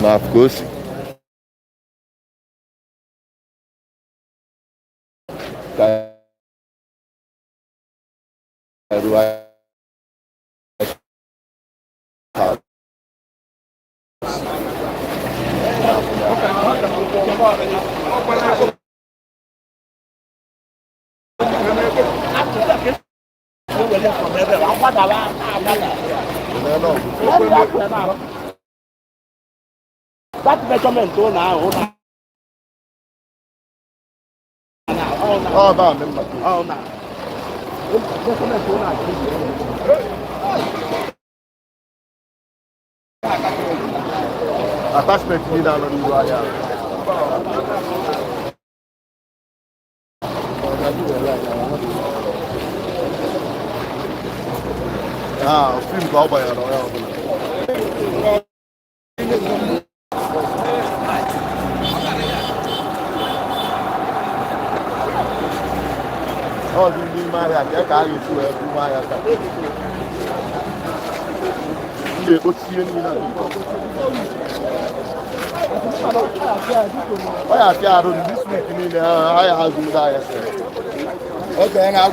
Now, of course, that measurement now. oh, no, Oh, now. attachment need down on the wire. Ah, film go by your oh, you my hair, I can't use my hair. You put see you now. Oh, yeah, this week, I have to die. Okay, now.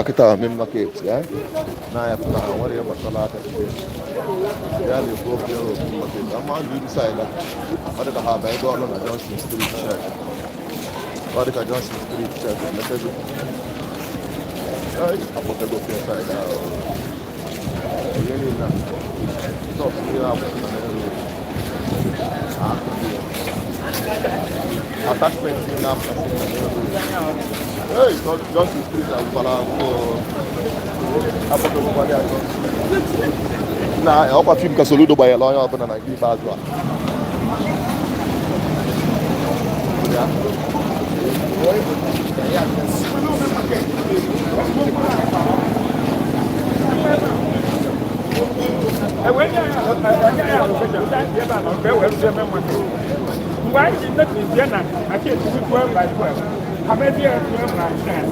Kita min market ya na ya fara wani ya masala ta ya ne ko biyo market amma an yi sai da wanda ka ha bai do na Johnson Street Church wanda ka Johnson Street Church na ta zo ai abu ta go sai da yani na to ya attachment in our hey, just to please and follow nah, I hope I feel Soludo by a lawyer open and I give as well. Yeah. Why is it not in Vienna? I can't do it 12 by 12. How many years 12 by 10?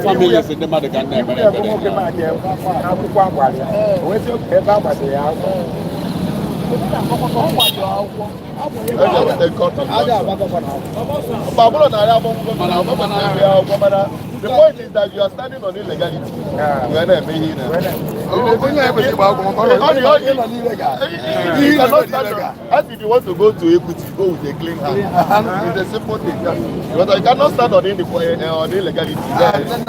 Families in the mother can never. Babylon, The point is that you are standing on illegality. You are not making as if you want to go to equity, go with a clean hand. It's a simple thing. Because you cannot stand on illegality. It doesn't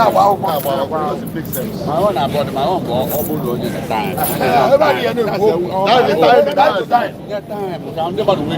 make sense. My own about my own ball, all the time. That's the time. That time. I'm never going to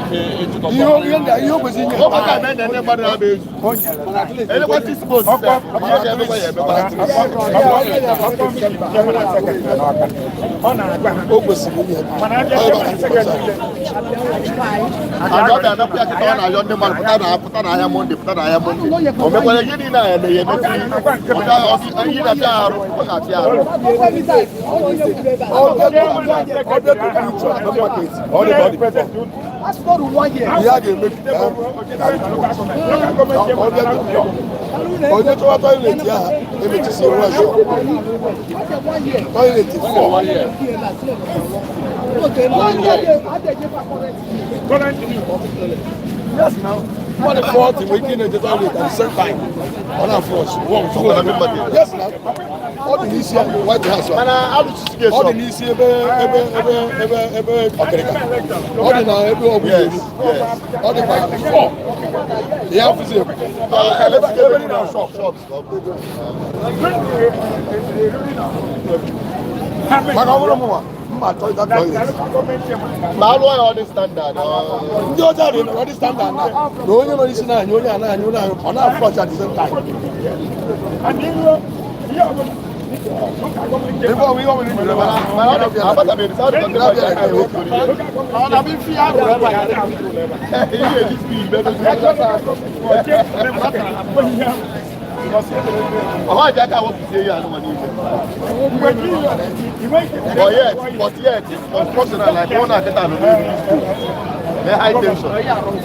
That's not 1 year. Yeah, they make yes, now. What the fault in waking at the toilet at the same time? On our force. Yes, now. All the easy White House. All the easy all the now all the four. The office all the standard. The standard now. No one is now. You are on our front at the same time. Before we go into the but yet, construction like one at high tension. High tension.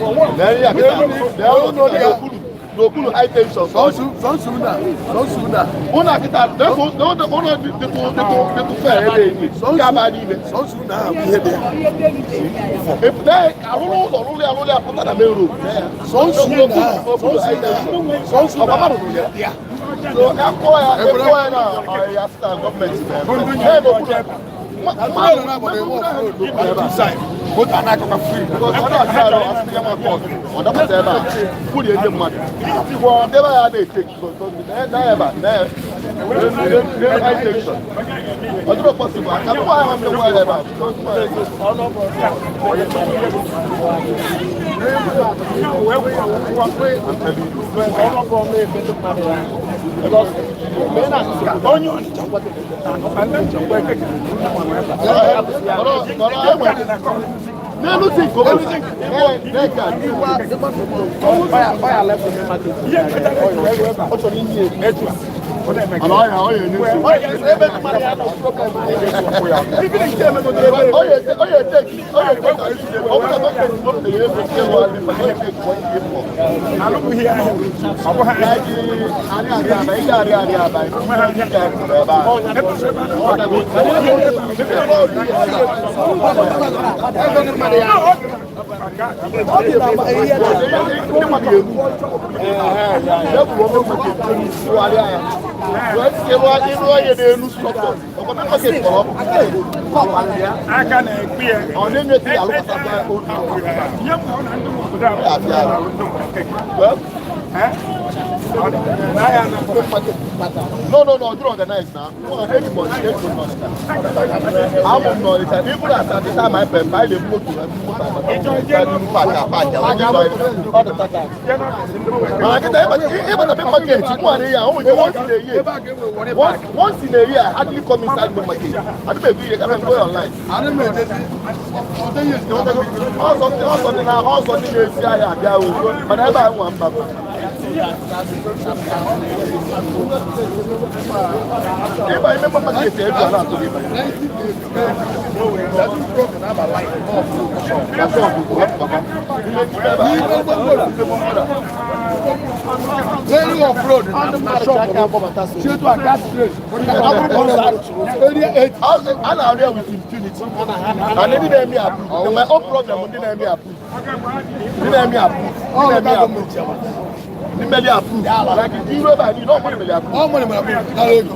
No, do organize now. Anybody, I'm not. People at the time I buy the book to once in a year, I hardly come inside the market. I don't maybe you can go online. I don't know. Also, whenever I want, if I remember my case, I'm not to be off-road and shop to a gas place. I'm there with impunity. And they didn't approve. My own problem didn't approve. Immediately approved. Like you know that you don't want to approve. All money approved.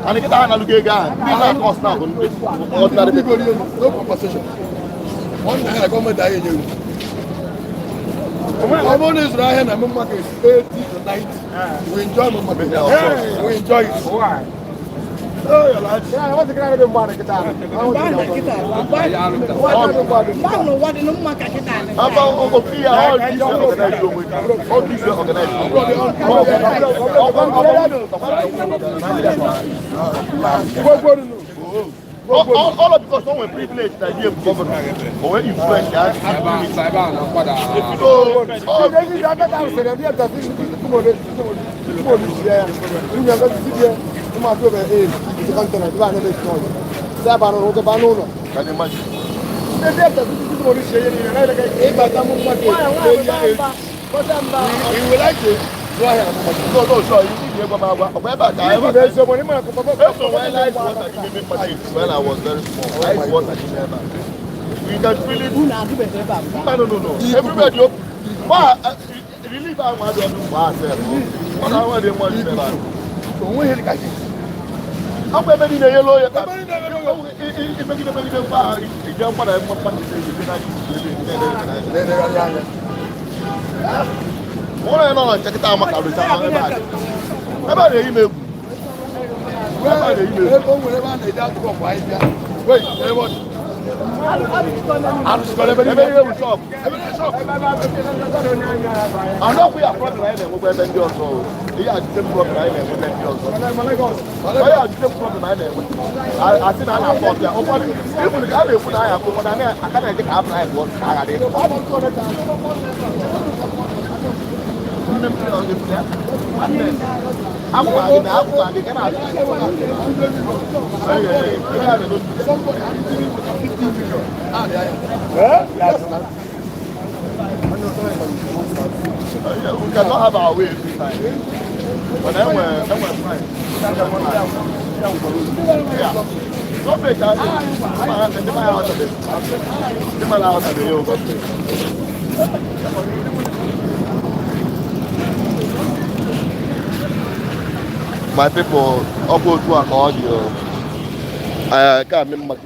And it can't look again. These are costs now. Ordinary people. No compensation. One night I come and die in you. I'm on this right hand. I'm on market 80 to 90. We enjoy my market. We enjoy it. Why? Oh, you're like, Yeah, what's the kind of money? Kita. What in the market? how about Opia? All these are organized. All of because someone privileged that you have government. But when you flesh that, no, sure. You when I was very small, I was at the we can feel it. No. Everybody, really bad one don't do myself. What I want them want to say. I'm going to yellow. If I get a bar, you jump on a what I know, check it out. About the email. Wait, I'm not we are from the island with the also. He has the problem island with the also. I have the problem island. I think I have thought that even the other food I have, but I can't take up like what I did. I'm we cannot have our way. But then we're fine. Don't make that. My people, I'll go to an audio. I can't remember.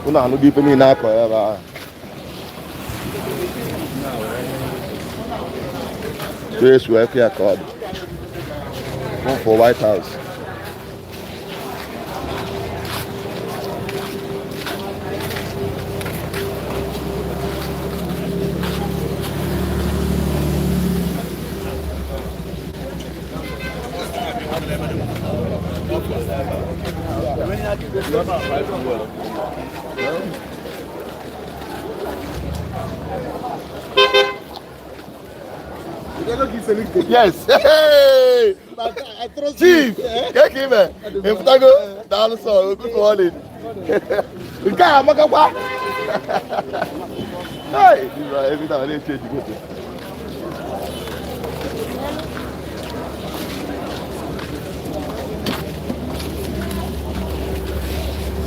Una no give me na ko eba. This work here called. Go for White House. Yes. Hey! Chief! Get him. If I go down, so good morning. The guy, I'm going hey! Every time I change, you go.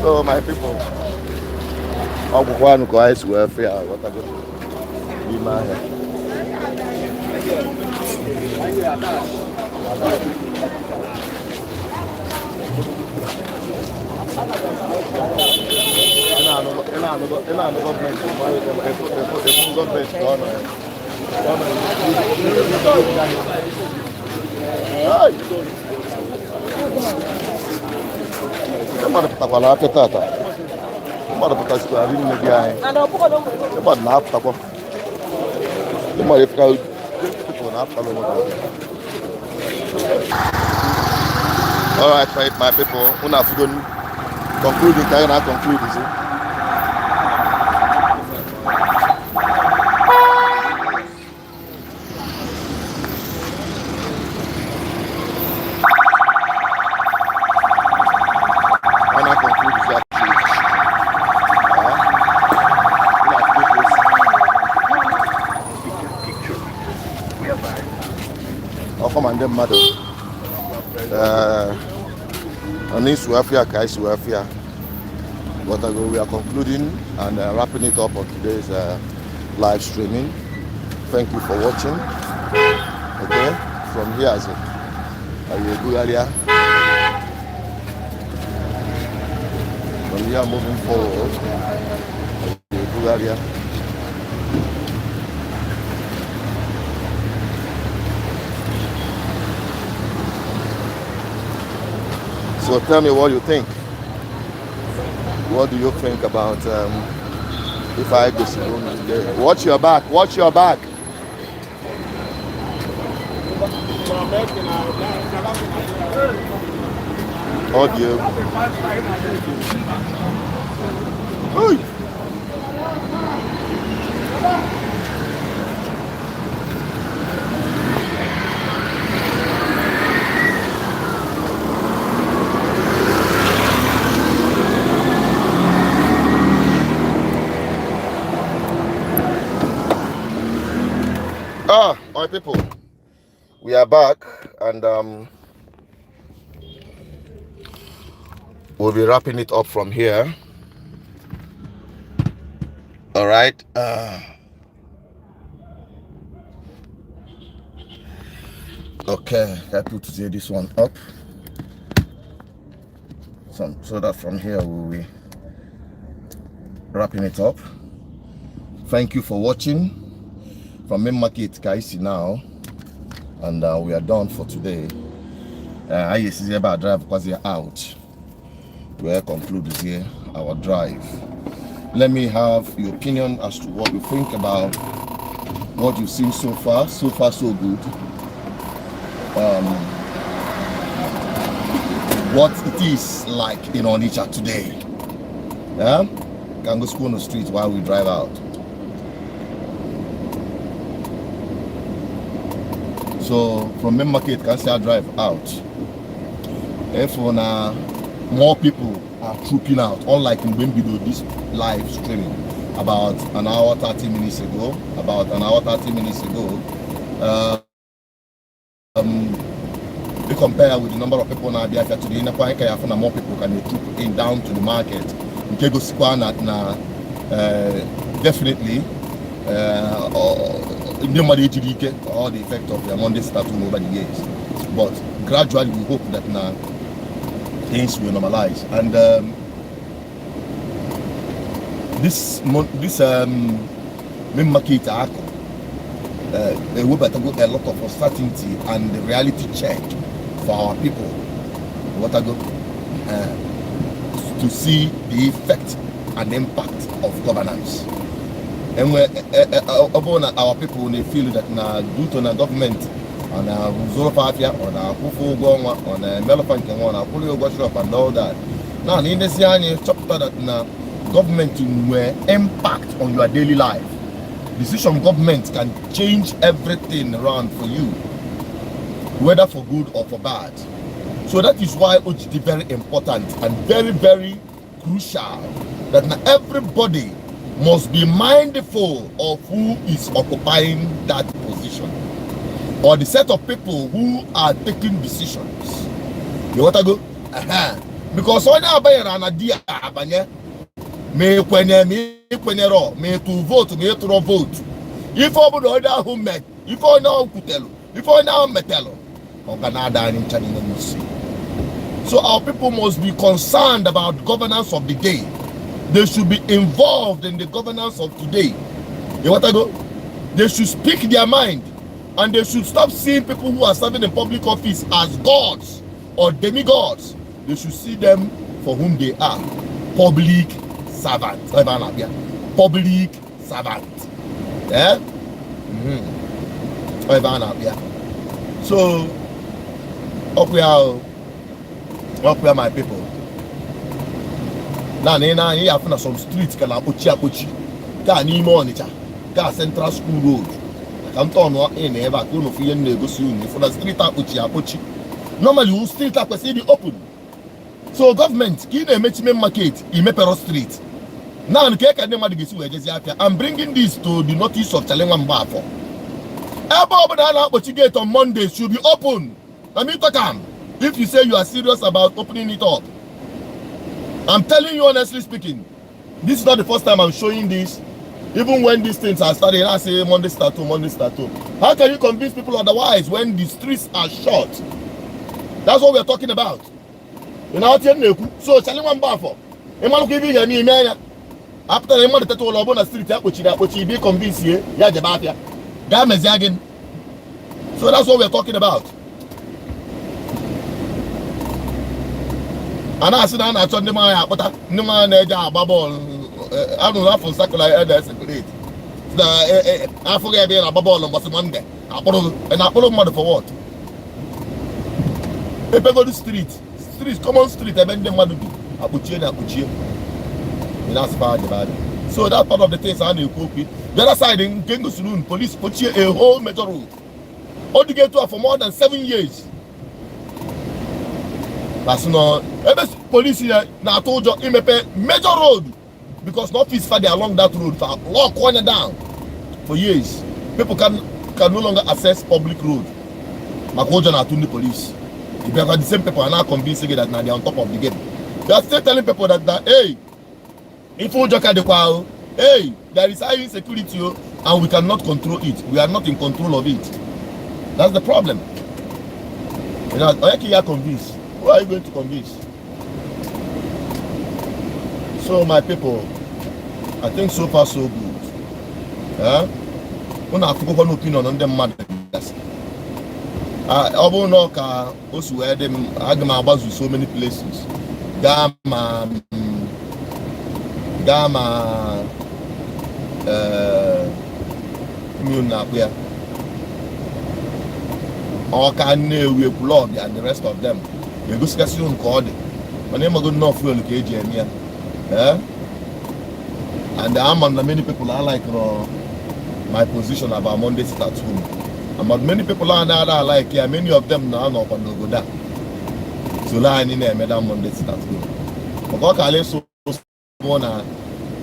So, my people, I'm going to go ice welfare. What I go be my head. All right, my people, una fudon conclude the time I conclude this. ndị mmadụ anyị Suafia ka Suafia. But we are concluding and wrapping it up on today's live streaming. Thank you for watching. Okay, from here as Bulgaria. From here moving forward, Bulgaria. So tell me what you think. What do you think about if I go to watch your back, watch your back. Audio. Hey. All right, people, we are back, and we'll be wrapping it up from here. All right. Okay, happy to see this one up. So that from here we'll be wrapping it up. Thank you for watching. From main market Kaisi now, and we are done for today. I see about drive because they are out. We'll conclude here our drive. Let me have your opinion as to what you think about what you've seen so far. So far, so good. What it is like in Onitsha today. Yeah, can go school on the street while we drive out. So from main market, can still drive out. Therefore, now more people are trooping out. Unlike in Bembido, this live streaming about an hour 30 minutes ago. We compare with the number of people now there today. More people can troop in down to the market. Definitely. All the effect of the Monday starting over the years, but gradually we hope that now things will normalize. And this main market we better go a lot of uncertainty and the reality check for our people. What I go to see the effect and impact of governance. And our people, they feel that now due to the government on a Zolofafia, on a Kufu Goma, on a Melophank, on a Polio Workshop, and all that. Now, in this year, chapter that now government will impact on your daily life. Decision government can change everything around for you, whether for good or for bad. So that is why it's very important and very, very crucial that now everybody must be mindful of who is occupying that position or the set of people who are taking decisions. You want to go? Because when I buy an idea, me to vote, me to vote. If I would order who met, if I know Kutelo, if I know Metelo, or Canada and China. So our people must be concerned about governance of the day. They should be involved in the governance of today. You want to go? They should speak their mind, and they should stop seeing people who are serving in public office as gods or demigods. They should see them for whom they are. Public servants. Public servant. Yeah? So, up where my people. Now, you have some streets can Apochi, can Onitsha, can Central School Road. I come to one in ever go no fear negotiation for the street Apochi. Normally, you street up be open. So, government, give a main market in Mepero Street. Now, I'm bringing this to the notice of Chalengwan Bafo. Every gate on Monday should be open. I mean, if you say you are serious about opening it up. I'm telling you honestly speaking, this is not the first time I'm showing this. Even when these things are starting, I say Monday start to Monday start to. How can you convince people otherwise when the streets are short? That's what we're talking about. You know what so telling one bar for. After the month that all the street which be convinced here, yeah, the mafia. So that's what we're talking about. And I said, I told them, but no man, bubble. I don't know for circular secret. I forget being a bubble on what's Monday. I put money for what? People go to streets, common street, I bend them what to do. I put you. That's bad about it. So that part of the things I need to cope with. The other side in Kengo Saloon, police put here a whole major road. All the get to for more than 7 years. That's no police here now told you in a major road because not peace further along that road for lock corner down for years. People can no longer access public road. Makoja na the police. If you have the same people are now convincing that now they're on top of the game. They are still telling people that hey, if you joke at the crowd, hey, there is high insecurity and we cannot control it. We are not in control of it. That's the problem. You know, you are convinced. Who are you going to convince? So my people, I think so far so good. When I forgot one opinion on them matters. I will not also wear them with so many places. Gama or can we blog and the rest of them. You go see soon called. My name is good enough for KGM here. And I'm on the many people I like my position about Monday start home. But many people are now that like yeah, many of them now not on the go down. So line in there, Madam Monday start home. But what can I so na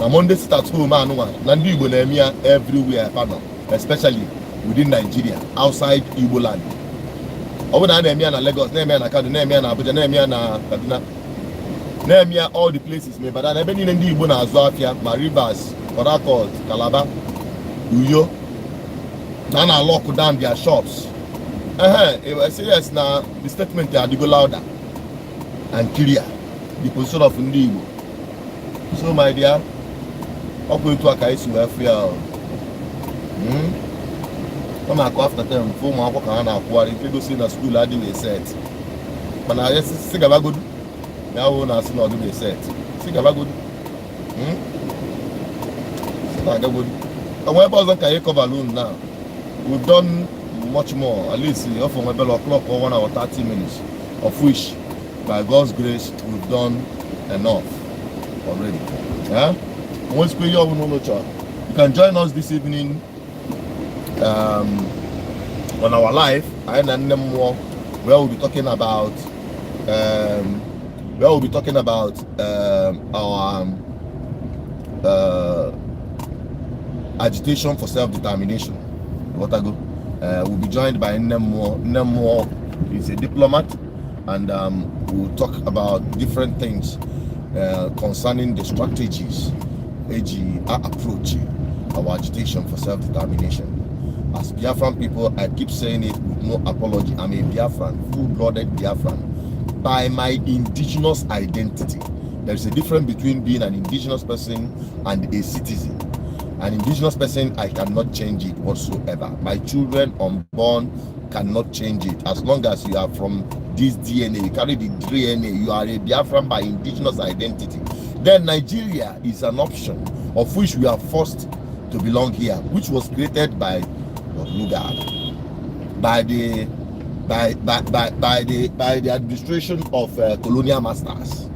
Monday start home man Nandi Igbo na everywhere panel, especially within Nigeria, outside Igbo land. Over there, na Lagos, na Kano, na Abuja, na Kaduna, na all the places. But then even in the Igbo na Azofia, Rivers, Port Harcourt, Calabar, Uyo, na lock down their shops. It was serious now. The statement they had to go louder and clear the position of Ndi Igbo. So my dear, up to a case where when I go after them, for my work and I quarry, if you go see in the school, I do a set. But I just think about good. Now, when I see not do a set, think about good. Think good. And when person can cover alone now, we've done much more. At least from my bell o'clock or 1 hour 30 minutes, of which, by God's grace, we've done enough already. Yeah? Once you can join us this evening. On our live, where we'll be talking about our agitation for self-determination. We'll be joined by Nemo. Nemo is a diplomat, and we'll talk about different things concerning the strategies AG are approaching our agitation for self-determination. As Biafran people, I keep saying it with no apology. I'm a Biafran, full-blooded Biafran, by my indigenous identity. There is a difference between being an indigenous person and a citizen. An indigenous person, I cannot change it whatsoever. My children unborn cannot change it. As long as you are from this DNA, you carry the DNA, you are a Biafran by indigenous identity. Then Nigeria is an option of which we are forced to belong here, which was created by by the administration of colonial masters.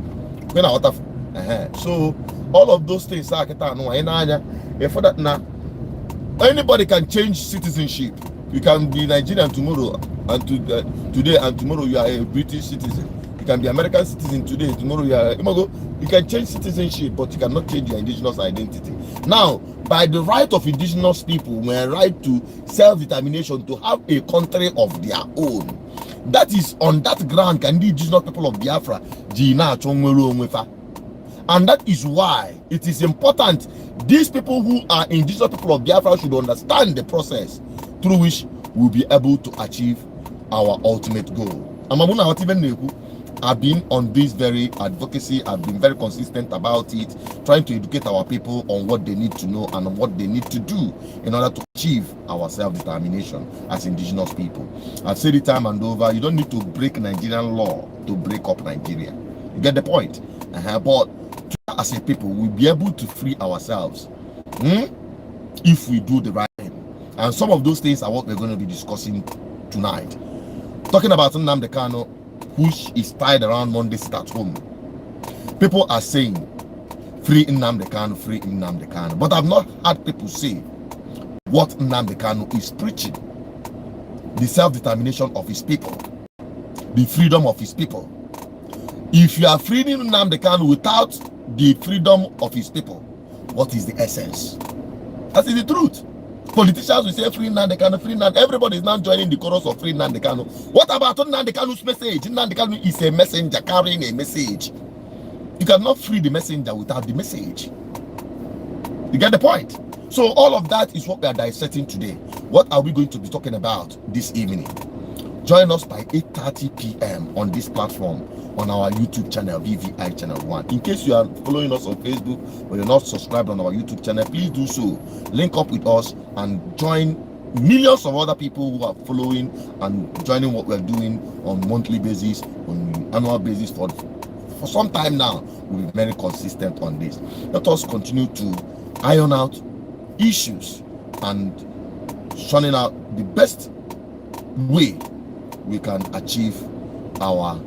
So all of those things for that now anybody can change citizenship. You can be Nigerian tomorrow and today and tomorrow you are a British citizen. You can be American citizen today, tomorrow you can change citizenship, but you cannot change your indigenous identity. Now, by the right of indigenous people, we have right to self-determination, to have a country of their own. That is on that ground can the indigenous people of Biafra, and that is why it is important these people who are indigenous people of Biafra should understand the process through which we'll be able to achieve our ultimate goal. I've been on this very advocacy. I've been very consistent about it, trying to educate our people on what they need to know and what they need to do in order to achieve our self-determination as indigenous people. I've said it time and over, you don't need to break Nigerian law to break up Nigeria. You get the point? But as a people, we'll be able to free ourselves if we do the right thing. And some of those things are what we're going to be discussing tonight. Talking about Nnamdi Kanu, which is tied around Monday sit at home. People are saying, free Nnamdi Kanu, free Nnamdi Kanu. But I've not heard people say what Nnamdi Kanu is preaching. The self-determination of his people. The freedom of his people. If you are freeing Nnamdi Kanu without the freedom of his people, what is the essence? That is the truth. Politicians will say free Nnamdi Kanu, free Nnamdi. Everybody is now joining the chorus of free Nnamdi Kanu. What about Nnamdi Kanu's message? Nnamdi Kanu is a messenger carrying a message. You cannot free the messenger without the message. You get the point? So all of that is what we are dissecting today. What are we going to be talking about this evening? Join us by 8:30 p.m. on this platform on our YouTube channel, VVI Channel 1. In case you are following us on Facebook or you're not subscribed on our YouTube channel, please do so. Link up with us and join millions of other people who are following and joining what we're doing on monthly basis, on annual basis for some time now. We'll be very consistent on this. Let us continue to iron out issues and shunning out the best way we can achieve our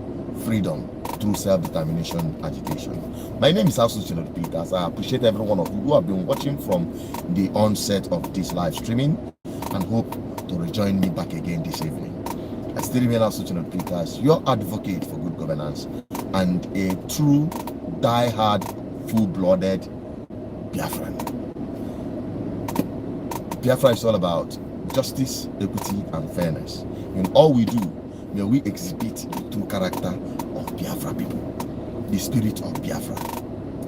freedom through self-determination agitation. My name is Soludo Peters. I appreciate every one of you who have been watching from the onset of this live streaming and hope to rejoin me back again this evening. I still remain Soludo Peters, your advocate for good governance and a true, die-hard, full-blooded Biafran. Biafra is all about justice, equity, and fairness. In all we do, may we exhibit the true character of Biafra people, the spirit of Biafra.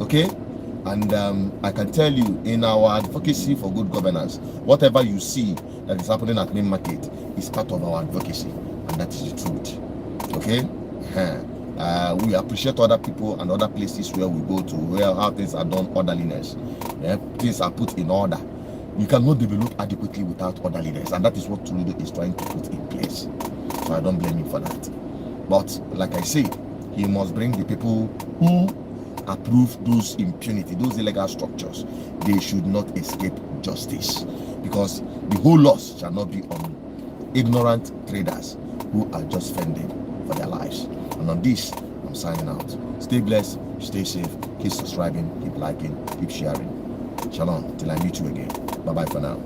Okay? And I can tell you, in our advocacy for good governance, whatever you see that is happening at main market is part of our advocacy, and that is the truth. Okay? We appreciate other people and other places where we go to, where how things are done, orderliness. Things are put in order. You cannot develop adequately without orderliness, and that is what Soludo is trying to put in place. So I don't blame him for that. But like I say, he must bring the people who approve those impunity, those illegal structures. They should not escape justice, because the whole loss shall not be on ignorant traders who are just fending for their lives. And on this, I'm signing out. Stay blessed, stay safe, keep subscribing, keep liking, keep sharing. Shalom, till I meet you again. Bye-bye for now.